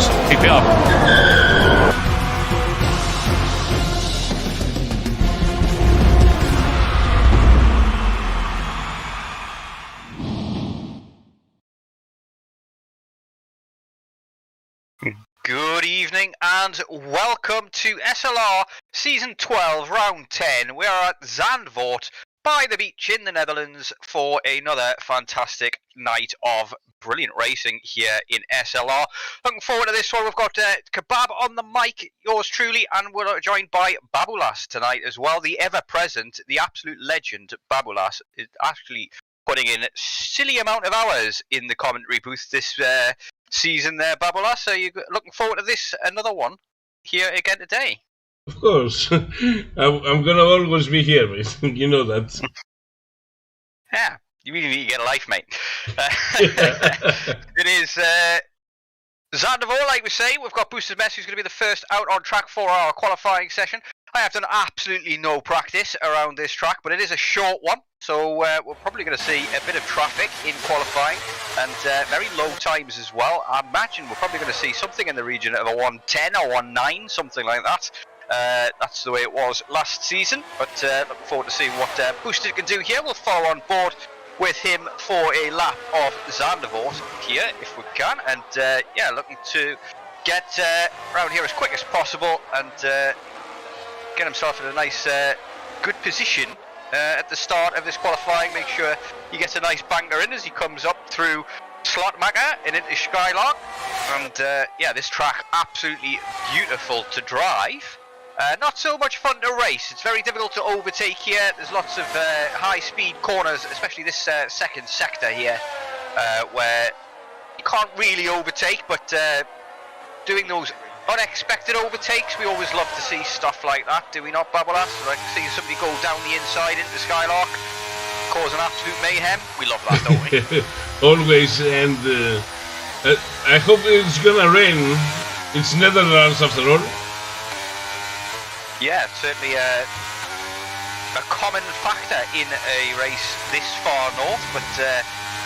course. Keep it up. Good evening and welcome to SLR Season 12, Round 10. We are at Zandvoort by the beach in the Netherlands for another fantastic night of brilliant racing here in SLR. Looking forward to this one. We've got Kebab on the mic, yours truly, and we're joined by Babulas tonight as well. The ever-present, the absolute legend, Babulas, is actually putting in a silly amount of hours in the commentary booth this season there, Babulas. Are you looking forward to this, another one, here again today? Of course. I'm gonna always be here, mate. You know that. Yeah, you really need to get a life, mate. It is Zandvoort, like we say. We've got Boosted Mess, who's going to be the first out on track for our qualifying session. I have done absolutely no practice around this track, but it is a short one, so we're probably going to see a bit of traffic in qualifying and very low times as well. I imagine we're probably going to see something in the region of a 110 or 19, something like that. That's the way it was last season, but looking forward to seeing what Boosted can do here. We'll follow on board with him for a lap of Zandvoort here, if we can, and yeah, looking to get around here as quick as possible and get himself in a nice, good position at the start of this qualifying. Make sure he gets a nice banker in as he comes up through Slotmacher and into Skylark. And yeah, this track absolutely beautiful to drive. Not so much fun to race. It's very difficult to overtake here. There's lots of high-speed corners, especially this second sector here, where you can't really overtake, but doing those unexpected overtakes, we always love to see stuff like that, do we not, Babulas? Like to see somebody go down the inside into Skylark, cause an absolute mayhem. We love that, don't we? Always, and I hope it's gonna rain. It's Netherlands after all. Yeah, certainly a common factor in a race this far north, but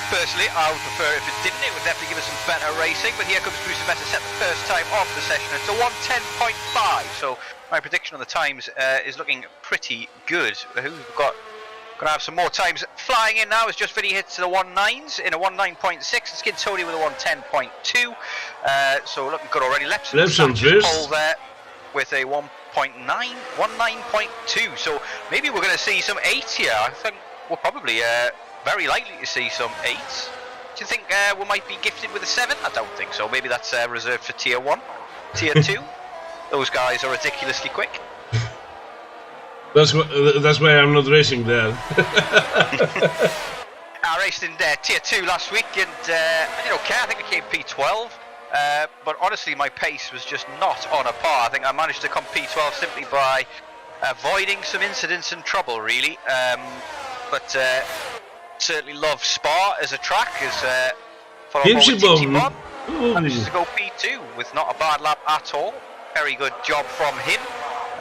personally, I would prefer if it didn't. It would definitely give us some better racing. But here comes Bruce Better set the first time of the session. It's a 110.5. So my prediction on the times is looking pretty good. Who's got? Going to have some more times flying in now as Just Vinny hits the 19s in a 19.6. And Skin Tony with a 110.2. So looking good already. Lepson pole there with a 19.2. So maybe we're going to see some 8s here. I think we're probably very likely to see some 8s. Do you think we might be gifted with a 7? I don't think so. Maybe that's reserved for Tier 1. Tier 2? Those guys are ridiculously quick. That's why I'm not racing there. I raced in Tier 2 last week and I did okay. I think I came P12. But honestly, my pace was just not on a par. I think I managed to come P12 simply by avoiding some incidents and trouble, really. But certainly love Spa as a track. Managed to go P2 with not a bad lap at all. Very good job from him.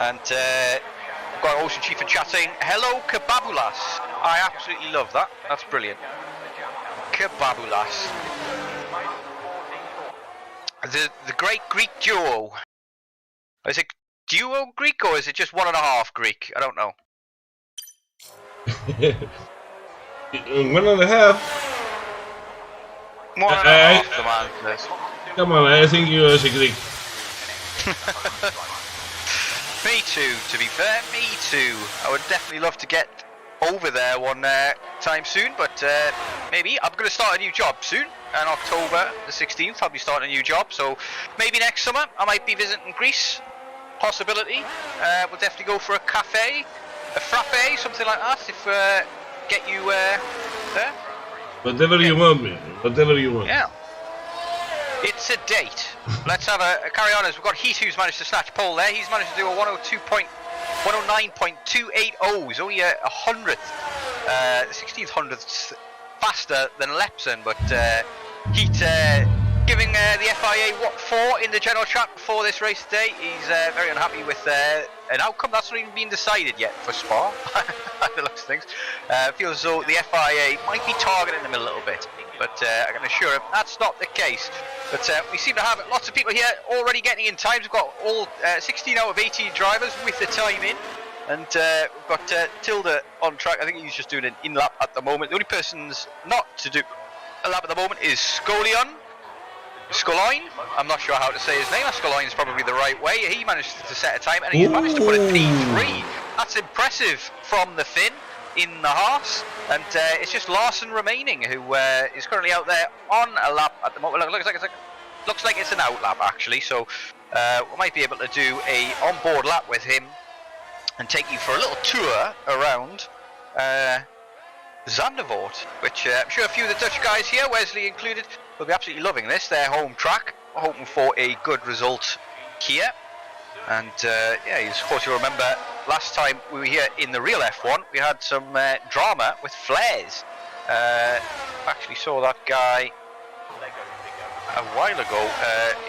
And we've got Ocean Chief and chatting. Hello, Kebabulas. I absolutely love that. That's brilliant. Kebabulas. The great Greek duo. Is it duo Greek or is it just 1.5 Greek? I don't know. 1.5. 1.5, the man says. Come on, I think you are a Greek. Me too, to be fair, me too. I would definitely love to get over there one time soon, but maybe. I'm going to start a new job soon. On October the 16th, I'll be starting a new job, so maybe next summer I might be visiting Greece. Possibility. We'll definitely go for a cafe, a frappe, something like that, if get you there. Whatever you want, man. Whatever you want. Yeah. It's a date. Let's have a carry on as we've got Heat who's managed to snatch pole there. He's managed to do a 109.280. He's only a hundredth, 16th hundredths faster than Lepson, but Heat giving the FIA what 4 in the general chat before this race today. He's very unhappy with an outcome that's not even been decided yet for Spa. By the looks of things, feels as though the FIA might be targeting him a little bit. but I can assure him that's not the case. But we seem to have lots of people here already getting in times. We've got all 16 out of 18 drivers with the time in. And we've got Tilda on track. I think he's just doing an in-lap at the moment. The only person's not to do a lap at the moment is Scoline. I'm not sure how to say his name. Scoline is probably the right way. He managed to set a time, and he's managed to put a P3. That's impressive from the Finn in the Haas. And it's just Larson remaining, who is currently out there on a lap at the moment. Looks like it's an out lap, actually. So we might be able to do a on-board lap with him and take you for a little tour around Zandvoort, which I'm sure a few of the Dutch guys here, Wesley included, will be absolutely loving this. Their home track, hoping for a good result here. And yeah, of course you'll remember last time we were here in the real F1, we had some drama with flares. Actually saw that guy a while ago,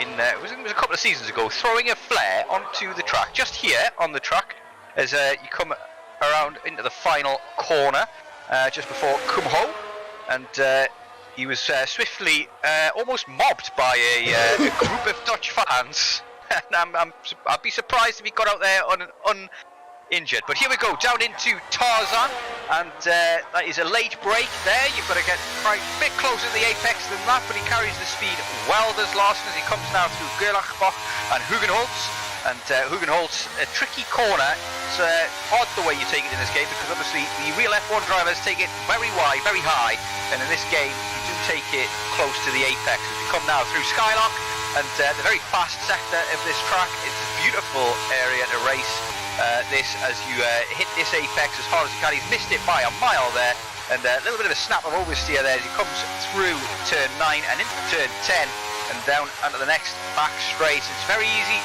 it was a couple of seasons ago, throwing a flare onto the track, just here on the track, as you come around into the final corner, just before Kumho, and he was swiftly almost mobbed by a group of Dutch fans. And I'd be surprised if he got out there uninjured. But here we go, down into Tarzan, and that is a late break there. You've got to get quite a bit closer to the apex than that, but he carries the speed well, does Larson, as he comes now through Gerlachbach and Hugenholz. And Hugenholz, a tricky corner. It's odd the way you take it in this game, because obviously the real F1 drivers take it very wide, very high, and in this game you do take it close to the apex. As we come now through Skylock, and the very fast sector of this track, it's a beautiful area to race this as you hit this apex as hard as you can. He's missed it by a mile there, and a little bit of a snap of oversteer there as he comes through turn 9 and into turn 10 and down onto the next back straight. It's very easy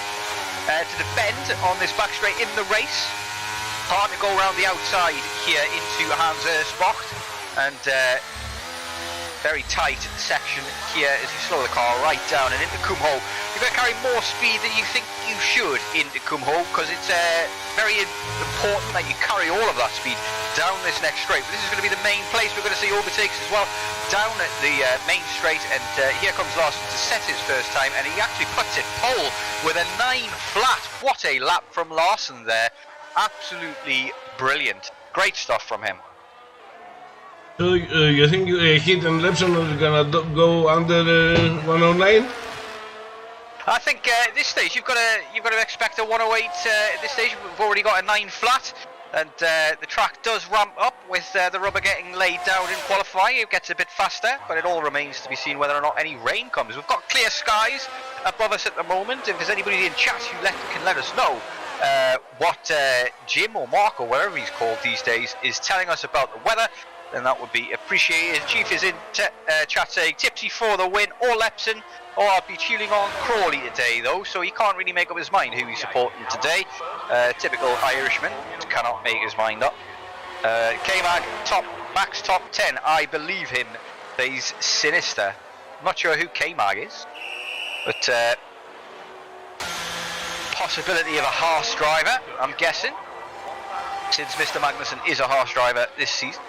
to defend on this back straight in the race. Hard to go around the outside here into Hans Ersbocht, and very tight section here as you slow the car right down and into Kumho. You've got to carry more speed than you think you should into Kumho, because it's very important that you carry all of that speed down this next straight. But this is going to be the main place we're going to see overtakes as well, down at the main straight. And here comes Larson to set his first time, and he actually puts it pole with a 9 flat. What a lap from Larson there. Absolutely brilliant. Great stuff from him. So you think Heath and Lepson are gonna go under 109? I think at this stage you've got to expect a 108. At this stage we've already got a 9 flat, and the track does ramp up with the rubber getting laid down in qualifying. It gets a bit faster, but it all remains to be seen whether or not any rain comes. We've got clear skies above us at the moment. If there's anybody in chat who can let us know what Jim or Mark or whatever he's called these days is telling us about the weather, then that would be appreciated. Chief is in chat saying Tipsy for the win, or Lepson, or I'll be tuning on Crawley today though, so he can't really make up his mind who he's supporting today. Typical Irishman, cannot make his mind up. K-Mag, max top 10, I believe him, he's sinister. I'm not sure who K-Mag is, but possibility of a Haas driver, I'm guessing, since Mr. Magnussen is a Haas driver this season.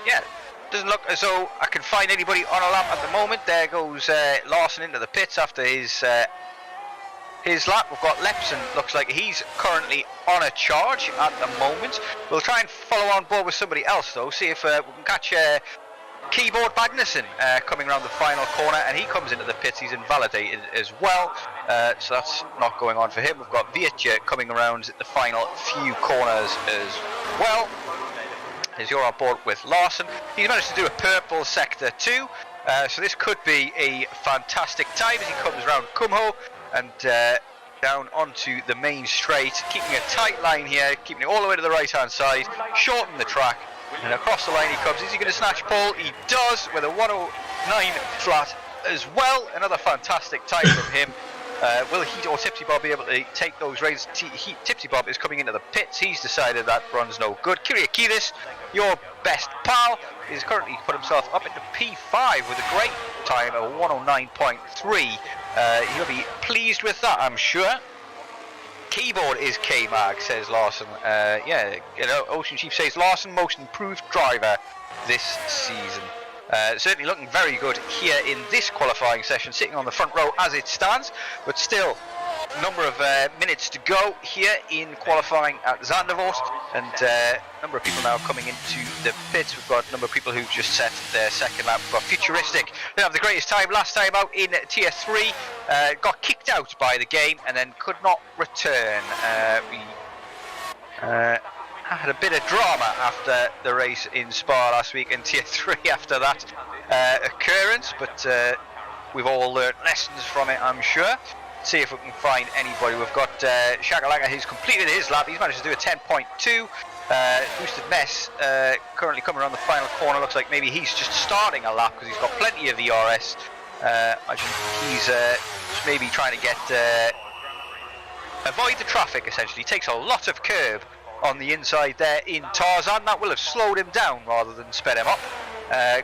Yeah, doesn't look as though I can find anybody on a lap at the moment. There goes Larson into the pits after his lap. We've got Lepson, looks like he's currently on a charge at the moment. We'll try and follow on board with somebody else though, see if we can catch Keyboard Magnussen coming around the final corner, and he comes into the pits. He's invalidated as well, so that's not going on for him. We've got Vietje coming around the final few corners as well, as you're on board with Larson. He's managed to do a purple sector too, so this could be a fantastic time as he comes around Kumho and down onto the main straight, keeping a tight line here, keeping it all the way to the right hand side, shorten the track, and across the line he comes. Is he going to snatch pole? He does, with a 109 flat as well. Another fantastic time from him. Will Heat or Tipsy Bob be able to take those raids? Tipsy Bob is coming into the pits. He's decided that run's no good. Kyriakidis, your best pal, is currently put himself up into P5 with a great time of 109.3. He'll be pleased with that, I'm sure. Keyboard is K-Mag, says Larson. Yeah, you know, Ocean Chief says Larson, most improved driver this season. Certainly looking very good here in this qualifying session, sitting on the front row as it stands, but still number of minutes to go here in qualifying at Zandvoort, and number of people now coming into the pits. We've got a number of people who've just set their second lap. We've got Futuristic, they have the greatest time last time out in Tier 3, got kicked out by the game and then could not return. We had a bit of drama after the race in Spa last week in Tier 3 after that occurrence, but we've all learned lessons from it, I'm sure. See if we can find anybody. We've got Shakalaka, who's completed his lap. He's managed to do a 10.2. Boosted Mess currently coming around the final corner. Looks like maybe he's just starting a lap because he's got plenty of ERS. Imagine he's maybe trying to get avoid the traffic. Essentially, he takes a lot of curb on the inside there in Tarzan. That will have slowed him down rather than sped him up.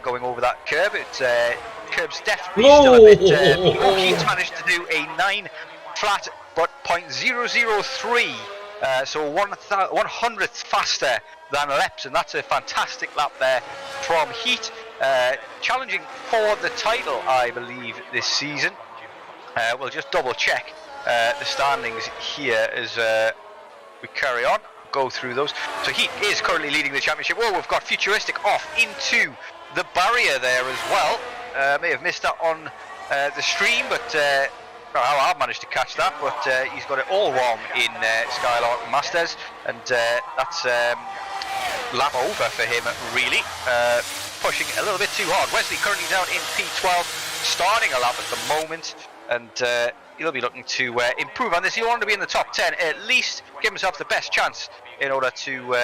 Going over that curb, curb's definitely still a bit. He's managed to do a 9 flat, but 0.003. So 1/100th faster than Leps, and that's a fantastic lap there from Heat. Challenging for the title, I believe, this season. We'll just double check the standings here as we carry on. Go through those. So Heat is currently leading the championship. Whoa, we've got Futuristic off into the barrier there as well. May have missed that on the stream, but I've managed to catch that. But he's got it all wrong in Skylark Masters, and that's lap over for him, really. Pushing a little bit too hard. Wesley currently down in P12, starting a lap at the moment, and he'll be looking to improve on this. He'll want to be in the top 10 at least, give himself the best chance in order to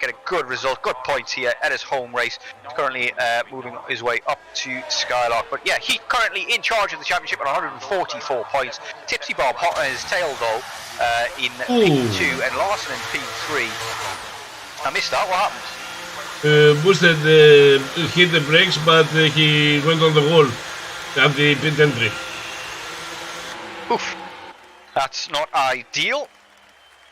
get a good result, good points here at his home race. He's currently moving his way up to Skylark. But yeah, he's currently in charge of the championship at 144 points. Tipsy Bob hot on his tail though in P2 and Larson in P3. I missed that, what happened? Boosted hit the brakes, but he went on the wall at the pit entry. Oof, that's not ideal.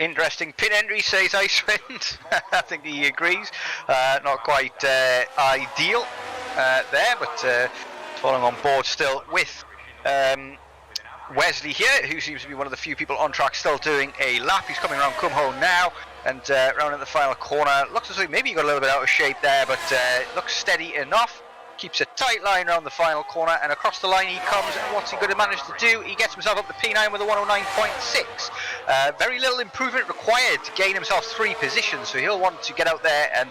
Interesting pit entry, says Icewind. I think he agrees. Not quite ideal there, but following on board still with Wesley here, who seems to be one of the few people on track still doing a lap. He's coming around Kumho now, and round at the final corner. Looks as though maybe he got a little bit out of shape there, but looks steady enough. Keeps a tight line around the final corner, and across the line he comes, and what's he going to manage to do? He gets himself up to P9 with a 109.6. Very little improvement required to gain himself 3 positions, so he'll want to get out there and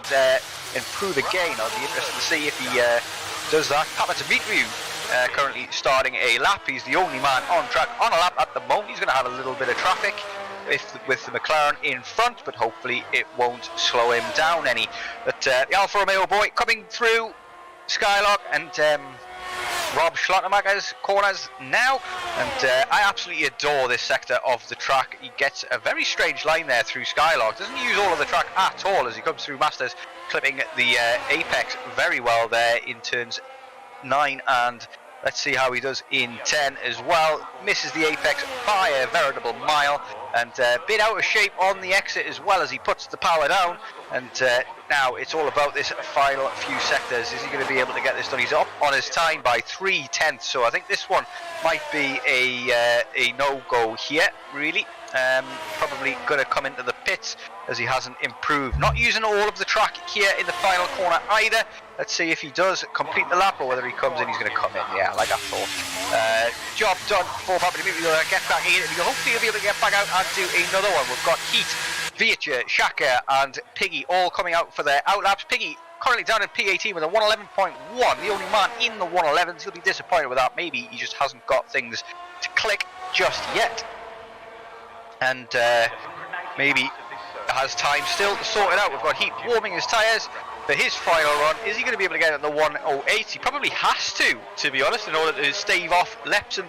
improve again. I'll be interested to see if he does that. Papa Dimitriou currently starting a lap. He's the only man on track on a lap at the moment. He's going to have a little bit of traffic with the McLaren in front, but hopefully it won't slow him down any. But the Alfa Romeo boy coming through Skylark and Rob Schlottermacher's corners now, and I absolutely adore this sector of the track. He gets a very strange line there through Skylark, doesn't use all of the track at all as he comes through Masters, clipping the apex very well there in turns 9, and let's see how he does in 10 as well. Misses the apex by a veritable mile, and a bit out of shape on the exit as well as he puts the power down. And now it's all about this final few sectors. Is he going to be able to get this done? He's up on his time by 3/10, so I think this one might be a no-go here, really. Probably going to come into the pits as he hasn't improved. Not using all of the track here in the final corner either. Let's see if he does complete the lap or whether he comes in. He's going to come in, yeah, like I thought. Job done for Papa Dimitriou. Get back in. Hopefully he'll be able to get back out and do another one. We've got Heat, Vietja, Shaka and Piggy all coming out for their outlaps. Piggy currently down in P18 with a 111.1, the only man in the 111s. He'll be disappointed with that. Maybe he just hasn't got things to click just yet, and maybe has time still to sort it out. We've got Heat warming his tyres for his final run. Is he going to be able to get it in the 108? He probably has to be honest, in order to stave off Lepson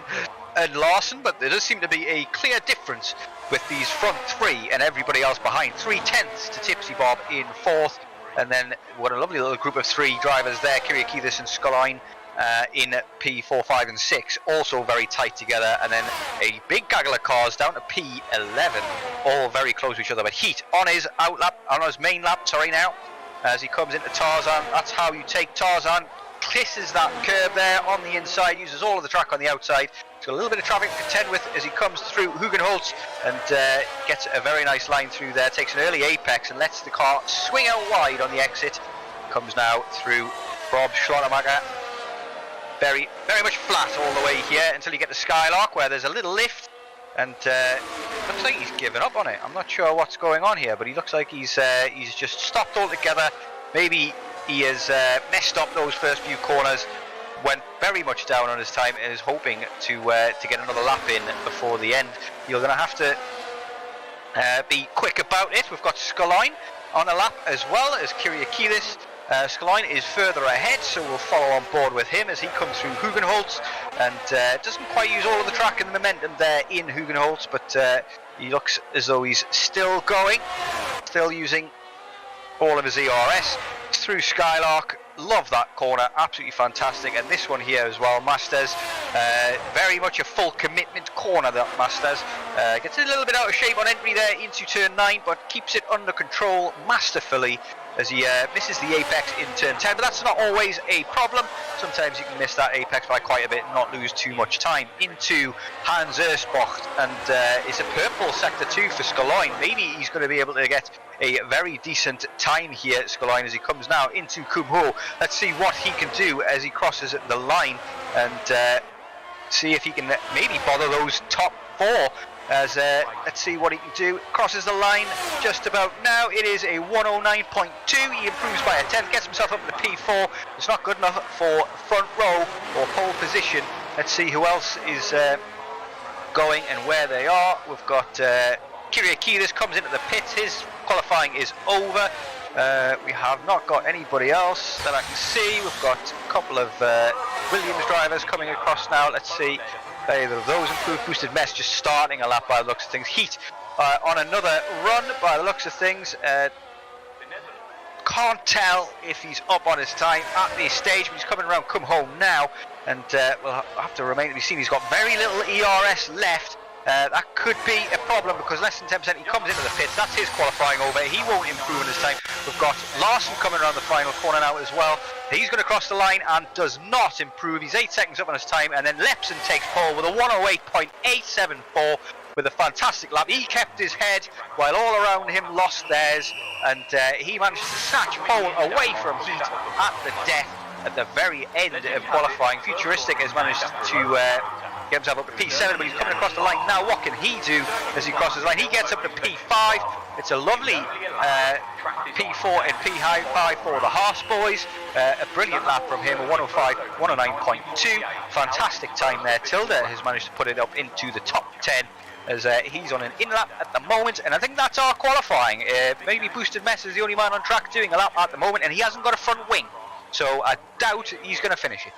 and Larson, but there does seem to be a clear difference with these front 3 and everybody else behind. 3/10 to Tipsy Bob in 4th, and then what a lovely little group of 3 drivers there, Kyriakidis and Sculline in P4, 5 and 6, also very tight together, and then a big gaggle of cars down to P11, all very close to each other. But Heat on his outlap, on his main lap, sorry now, as he comes into Tarzan. That's how you take Tarzan. Kisses that curb there on the inside, uses all of the track on the outside. He's got a little bit of traffic to contend with as he comes through Hugenholtz and gets a very nice line through there. Takes an early apex and lets the car swing out wide on the exit. Comes now through Rob Schlottemacher. Very much flat all the way here until you get to Skylark, where there's a little lift, and looks like he's given up on it. I'm not sure what's going on here, but he looks like he's just stopped altogether. Maybe he has messed up those first few corners, went very much down on his time, and is hoping to get another lap in before the end. You're going to have to be quick about it. We've got Skulline on a lap as well as Kyriakides. Skulline is further ahead, so we'll follow on board with him as he comes through Hugenholtz and doesn't quite use all of the track and the momentum there in Hugenholtz, but he looks as though he's still going, still using all of his ERS. Through Skylark, love that corner, absolutely fantastic, and this one here as well, Masters, very much a full commitment corner that Masters, gets a little bit out of shape on entry there into turn 9, but keeps it under control masterfully as he misses the apex in turn 10, but that's not always a problem. Sometimes you can miss that apex by quite a bit and not lose too much time. Into Hans Ersbocht, and it's a purple sector 2 for Skulline. Maybe he's going to be able to get a very decent time here, Skulline, as he comes now into Kumho. Let's see what he can do as he crosses the line, and see if he can maybe bother those top 4. As let's see what he can do. Crosses the line just about now. It is a 109.2. He improves by a 10, gets himself up to the P4. It's not good enough for front row or pole position. Let's see who else is going and where they are. We've got Kyriakides comes into the pits. His qualifying is over. We have not got anybody else that I can see. We've got a couple of Williams drivers coming across now. Let's see. Those improved boosted mess just starting a lap by the looks of things. Heat on another run by the looks of things. Can't tell if he's up on his time at this stage, but he's coming around Come Home now, and we'll have to remain to be seen. He's got very little ERS left. That could be a problem because less than 10%. He comes into the pits. That's his qualifying over. He won't improve in his time. We've got Larson coming around the final corner now as well. He's going to cross the line and does not improve. He's 8 seconds up on his time, and then Lepson takes pole with a 108.874 with a fantastic lap. He kept his head while all around him lost theirs, and he managed to snatch pole away from Heat at the death at the very end of qualifying. Futuristic has managed to get himself up to P7, but he's coming across the line now. What can he do as he crosses the line? He gets up to P5. It's a lovely P4 and P5 for the Haas boys. A brilliant lap from him, a 109.2. Fantastic time there. Tilda has managed to put it up into the top 10 as he's on an in lap at the moment, and I think that's our qualifying. Maybe Boosted Mess is the only man on track doing a lap at the moment, and he hasn't got a front wing, so I doubt he's going to finish it.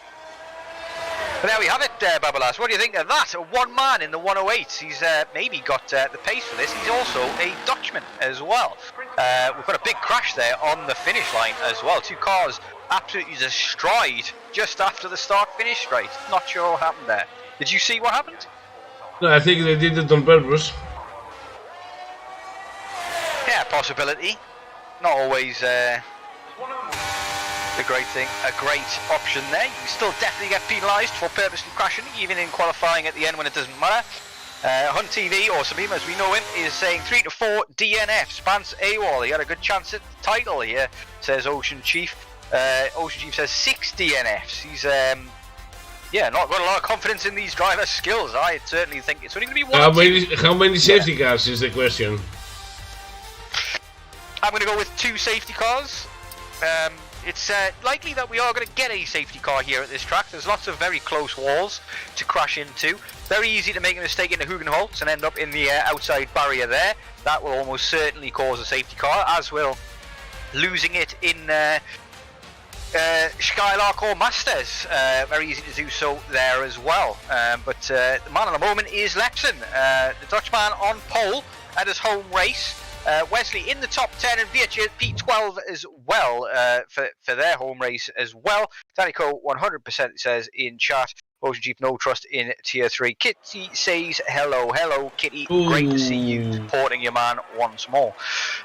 But there we have it, Babalas. What do you think of that? One man in the 108. He's maybe got the pace for this. He's also a Dutchman as well. We've got a big crash there on the finish line as well. 2 cars absolutely destroyed just after the start-finish straight. Not sure what happened there. Did you see what happened? No, I think they did it on purpose. Yeah, possibility. Not always a great thing, a great option there. You can still definitely get penalised for purposely crashing, even in qualifying at the end when it doesn't matter. Hunt TV, or Sabima as we know him, is saying 3 to 4 DNFs. Spance AWOL, he had a good chance at the title here, says Ocean Chief. Ocean Chief says 6 DNFs. He's yeah, not got a lot of confidence in these drivers' skills. I certainly think it's only going to be one. How many safety cars is the question? I'm going to go with 2 safety cars. It's likely that we are going to get a safety car here at this track. There's lots of very close walls to crash into. Very easy to make a mistake into Hugenholtz and end up in the outside barrier there. That will almost certainly cause a safety car, as will losing it in Skylark or Masters. Very easy to do so there as well. But the man at the moment is Lepson, the Dutchman on pole at his home race. Wesley in the top 10 and VH P12 as well for their home race as well. Danico 100% says in chat. Ocean Jeep No Trust in Tier 3. Kitty says hello, hello, Kitty. Great to see you supporting your man once more.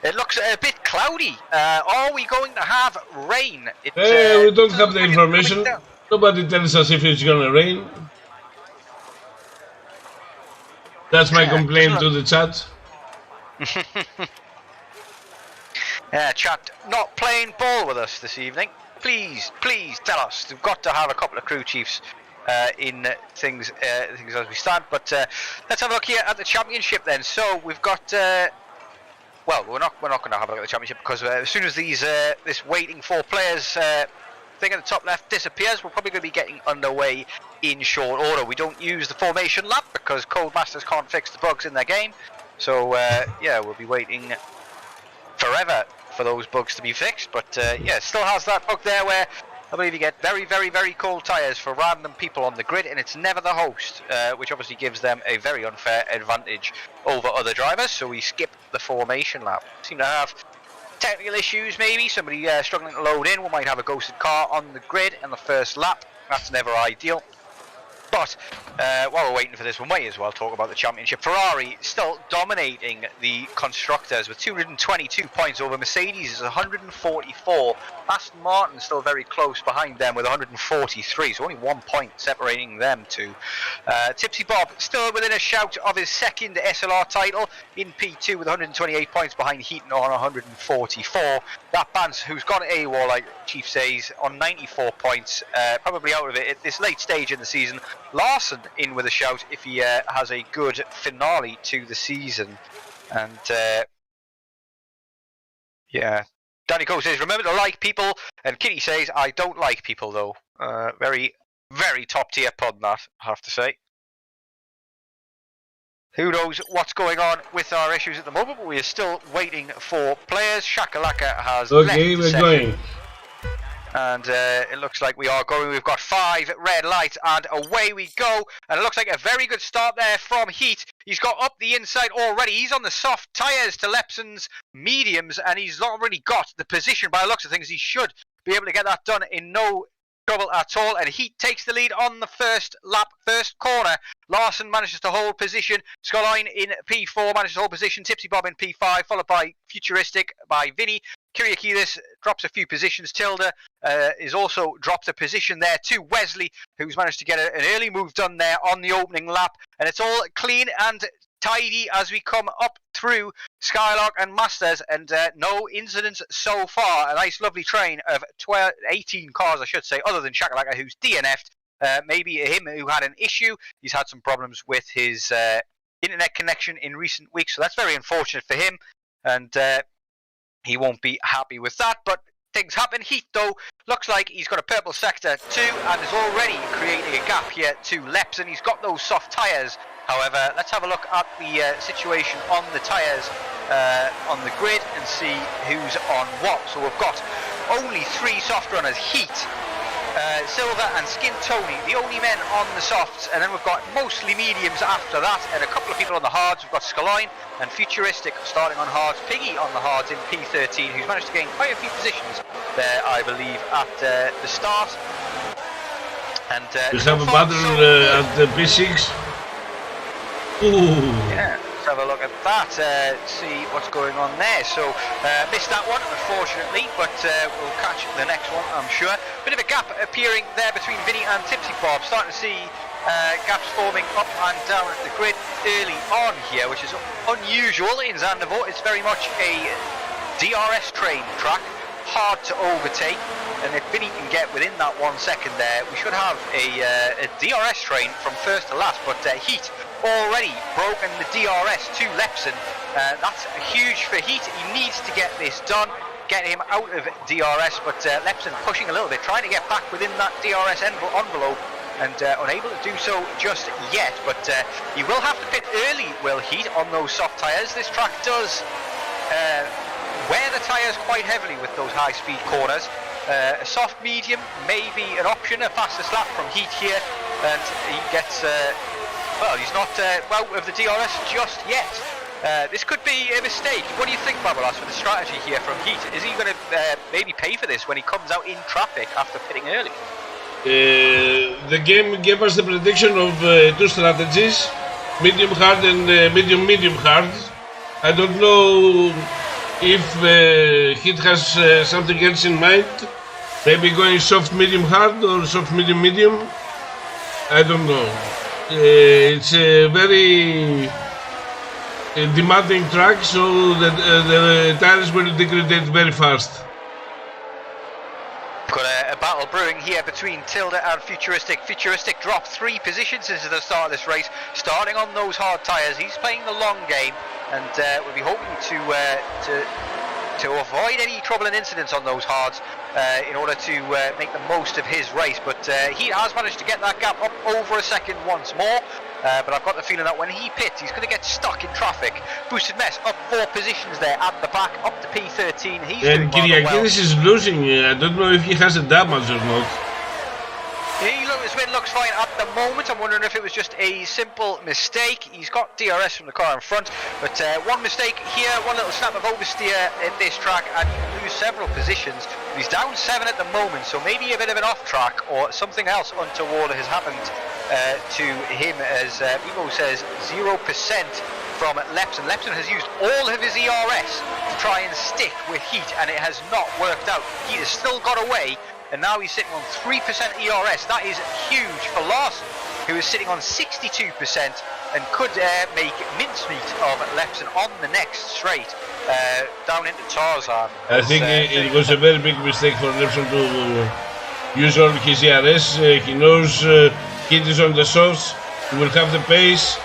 It looks a bit cloudy. Are we going to have rain? We don't have the information. Nobody tells us if it's gonna rain. That's my complaint to the chat. Chat, not playing ball with us this evening. Please, please tell us. We've got to have a couple of crew chiefs in things as we stand. But let's have a look here at the championship then. So we've got. Well, we're not going to have a look at the championship because as soon as this waiting for players thing at the top left disappears, we're probably going to be getting underway in short order. We don't use the formation lap because Codemasters can't fix the bugs in their game. So yeah, we'll be waiting forever for those bugs to be fixed. But yeah, it still has that bug there where I believe you get very, very, very cold tyres for random people on the grid, and it's never the host, which obviously gives them a very unfair advantage over other drivers. So we skip the formation lap. Seem to have technical issues, maybe somebody struggling to load in. We might have a ghosted car on the grid in the first lap. That's never ideal. But while we're waiting for this, we might as well talk about the championship. Ferrari still dominating the constructors with 222 points over Mercedes is 144. Aston Martin still very close behind them with 143, so only 1 point separating them two. Tipsy Bob still within a shout of his second SLR title in P2 with 128 points behind Heaton on 144. That Bance, who's gone AWOL, like Chief says, on 94 points, probably out of it at this late stage in the season. Larson in with a shout if he has a good finale to the season. And yeah, Danny Cole says, remember to like people. And Kitty says, I don't like people though. Very, very top tier pod that, I have to say. Who knows what's going on with our issues at the moment, but we are still waiting for players. Shakalaka has left the we're session. going. And it looks like we are going. We've got 5 red lights and away we go. And it looks like a very good start there from Heat. He's got up the inside already. He's on the soft tyres to Lepson's mediums and he's already got the position. By the looks of things, he should be able to get that done in no trouble at all. And Heat takes the lead on the first lap, first corner. Larson manages to hold position. Skyline in P4 manages to hold position. Tipsy Bob in P5, followed by Futuristic by Vinny. Kyriakidis drops a few positions. Tilda is also dropped a position there to Wesley, who's managed to get an early move done there on the opening lap. And it's all clean and tidy as we come up through Skylark and Masters, and no incidents so far. A nice lovely train of 18 cars, I should say, other than Shakalaka, who's DNF'd. Maybe him who had an issue. He's had some problems with his internet connection in recent weeks, so that's very unfortunate for him. And he won't be happy with that, but things happen. Heat, though, looks like he's got a purple sector too, and is already creating a gap here to Lepson. He's got those soft tyres. However, let's have a look at the situation on the tyres on the grid and see who's on what. So we've got only 3 soft runners, Heat, Silver and Skin Tony, the only men on the softs, and then we've got mostly mediums after that, and a couple of people on the hards. We've got Skyline and Futuristic starting on hards, Piggy on the hards in P13, who's managed to gain quite a few positions there, I believe, at the start. And we have a battle at the P6. Ooh. Yeah, let's have a look at that, see what's going on there. So, missed that one, unfortunately, but we'll catch the next one, I'm sure. Bit of a gap appearing there between Vinny and Tipsy Bob. Starting to see gaps forming up and down at the grid early on here, which is unusual in Zandvoort. It's very much a DRS train track, hard to overtake, and if Vinny can get within that 1 second there, we should have a DRS train from first to last. But Heat already broken the DRS to Lepson. That's huge for Heat. He needs to get this done, get him out of DRS, but Lepson pushing a little bit, trying to get back within that DRS envelope, and unable to do so just yet. But he will have to pit early, will Heat, on those soft tyres. This track does wear the tyres quite heavily with those high-speed corners. A soft medium may be an option, a faster slap from Heat here, and he gets... well, he's not out of the DRS just yet. This could be a mistake. What do you think, Babalas, for the strategy here from Heat? Is he going to maybe pay for this when he comes out in traffic after pitting early? the game gave us the prediction of two strategies, medium hard and medium hard. I don't know if Heat has something else in mind. Maybe going soft medium hard or soft medium medium. I don't know. It's a very demanding track, so that the tires will degrade very fast. Got a battle brewing here between Tilda and Futuristic. Futuristic dropped 3 positions into the start of this race, starting on those hard tyres. He's playing the long game, and we'll be hoping to avoid any trouble and incidents on those hards in order to make the most of his race. But he has managed to get that gap up over a second once more. But I've got the feeling that when he pits, he's going to get stuck in traffic. Boosted Mess up 4 positions there at the back, up to P13. He's doing Kyriakidis is losing. I don't know if he has a damage or not. His win looks fine at the moment. I'm wondering if it was just a simple mistake. He's got DRS from the car in front, but one mistake here, one little snap of oversteer in this track, and you can lose several positions. He's down 7 at the moment, so maybe a bit of an off track or something else untoward has happened to him, as Ivo says 0% from Lepson. Lepson has used all of his ERS to try and stick with Heat, and it has not worked out. Heat has still got away, and now he's sitting on 3% ERS. That is huge for Larson, who is sitting on 62% and could make mincemeat of Lepson on the next straight down into Tarzan. I think it was a very big mistake for Lepson to use all his ERS. He knows Heat is on the source, he will have the pace.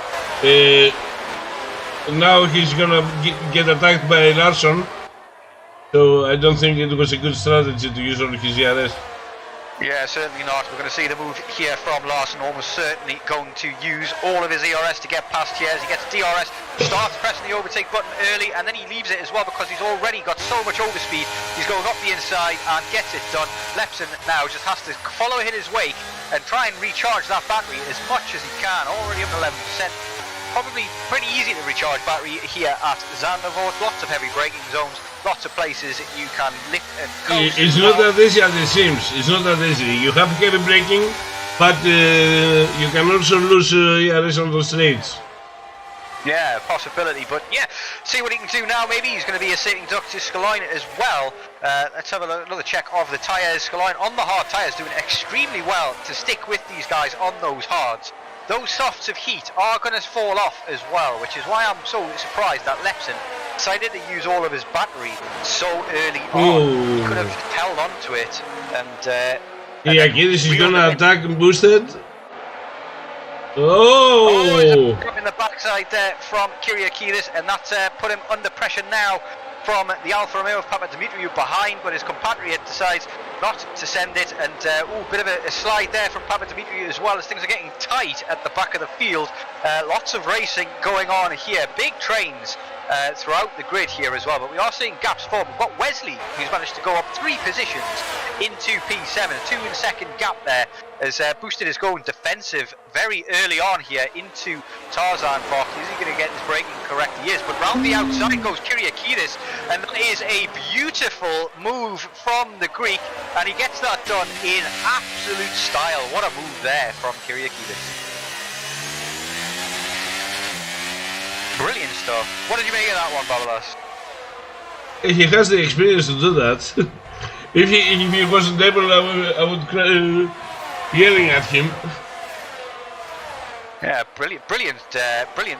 Now he's gonna get attacked by Larson. So I don't think it was a good strategy to use all his ERS. Yeah, certainly not. We're going to see the move here from Larson, almost certainly going to use all of his ERS to get past here. As he gets DRS, starts pressing the overtake button early, and then he leaves it as well because he's already got so much overspeed. He's going up the inside and gets it done. Lepson now just has to follow in his wake and try and recharge that battery as much as he can, already up 11%. Probably pretty easy to recharge battery here at Zandvoort. Lots of heavy braking zones, lots of places you can lift and coast. It's not that easy as it seems. It's not that easy. You have heavy braking, but you can also lose ERS on those straights. Yeah, possibility, but yeah, see what he can do now. Maybe he's going to be a sitting duck to Scalline as well. Let's have another check of the tyres. Scalline on the hard tyres doing extremely well to stick with these guys on those hards. Those softs of Heat are going to fall off as well, which is why I'm so surprised that Lepson decided to use all of his battery so early on. He could have held on to it and... yeah, this is going to attack boosted. Oh! In the backside there from Kyriakidis, and that's put him under pressure now from the Alfa Romeo of Papadimitriou behind, but his compatriot decides not to send it, and bit of a slide there from Papadimitriou as well, as things are getting tight at the back of the field. Lots of racing going on here, big trains throughout the grid here as well, but we are seeing gaps form. We've got Wesley, who's managed to go up 3 positions into P7, a 2-second gap there, as Boosted is going defensive very early on here into Tarzan Fox. Is he going to get his braking correct? He is, but round the outside goes Kyriakidis, and that is a beautiful move from the Greek, and he gets that done in absolute style. What a move there from Kyriakidis. Brilliant stuff. What did you make of that one, Babalas? He has the experience to do that. if he wasn't able, I would cry, yelling at him. Yeah, brilliant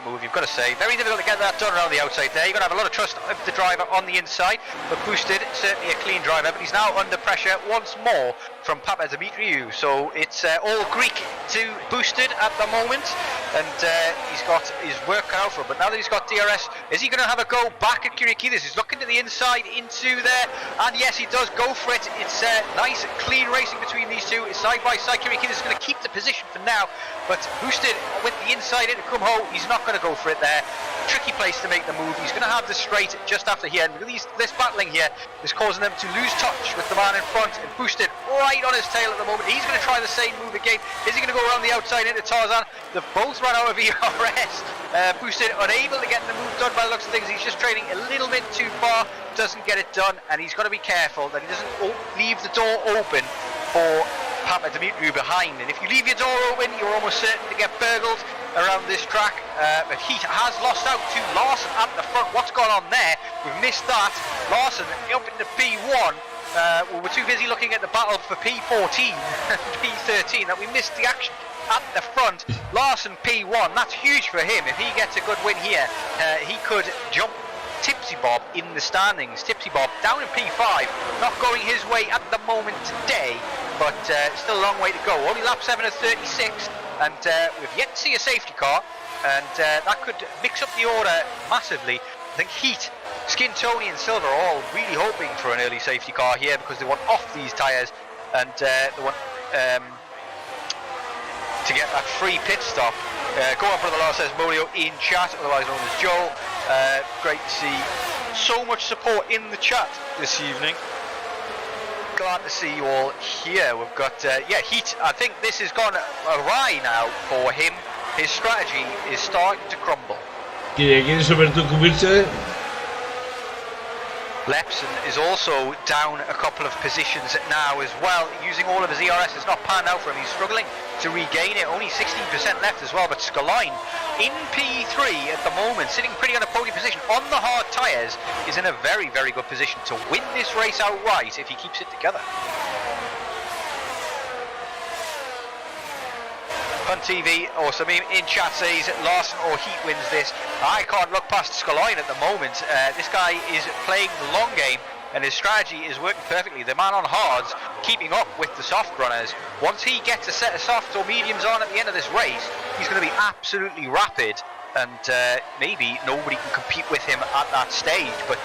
move, you've got to say. Very difficult to get that done around the outside there. You've got to have a lot of trust of the driver on the inside, but Boosted, certainly a clean driver, but he's now under pressure once more from Papadimitriou. So it's all Greek to Boosted at the moment, and he's got his work cut out for him. But now that he's got DRS, is he going to have a go back at Kyriakidis? He's looking to the inside into there, and yes, he does go for it. It's nice, clean racing between these two. It's side by side. Kyriakidis is going to keep the position for now, but Boosted with the inside into Kumho, he's not going to go for it there. Tricky place to make the move. He's going to have the straight just after here, and this battling here is causing them to lose touch with the man in front, and Boosted right on his tail at the moment. He's going to try the same move again. Is he going to go around the outside into Tarzan? They've both run out of ERS. Boosted unable to get the move done by the looks of things. He's just trading a little bit too far, doesn't get it done, and he's got to be careful that he doesn't leave the door open for Papa Dimitri behind. And if you leave your door open, you're almost certain to get burgled around this track. But Heat has lost out to Larson at the front. What's gone on there? We've missed that. Larson up into P1. Well, we're too busy looking at the battle for P14 and P13 that we missed the action at the front. Larson P1, that's huge for him. If he gets a good win here, he could jump Tipsy Bob in the standings. Tipsy Bob down in P5, not going his way at the moment today, but still a long way to go. Only lap 7 at 36, and we've yet to see a safety car, and that could mix up the order massively. I think Heat, Skin Tony and Silver are all really hoping for an early safety car here because they want off these tyres, and they want to get that free pit stop. Go on, brother Lars, says Molio in chat, otherwise known as Joel. Great to see so much support in the chat this evening. Glad to see you all here. We've got, Heat. I think this has gone awry now for him. His strategy is starting to crumble. Lepson is also down a couple of positions now as well, using all of his ERS. It's not panned out for him. He's struggling to regain it. Only 16% left as well. But Scoline in P3 at the moment, sitting pretty on a podium position on the hard tyres, is in a very, very good position to win this race outright if he keeps it together. Fun TV or Samim in chat says Larson or Heat wins this. I can't look past Scoline at the moment. This guy is playing the long game and his strategy is working perfectly. The man on hards keeping up with the soft runners. Once he gets a set of softs or mediums on at the end of this race, he's going to be absolutely rapid, and maybe nobody can compete with him at that stage. But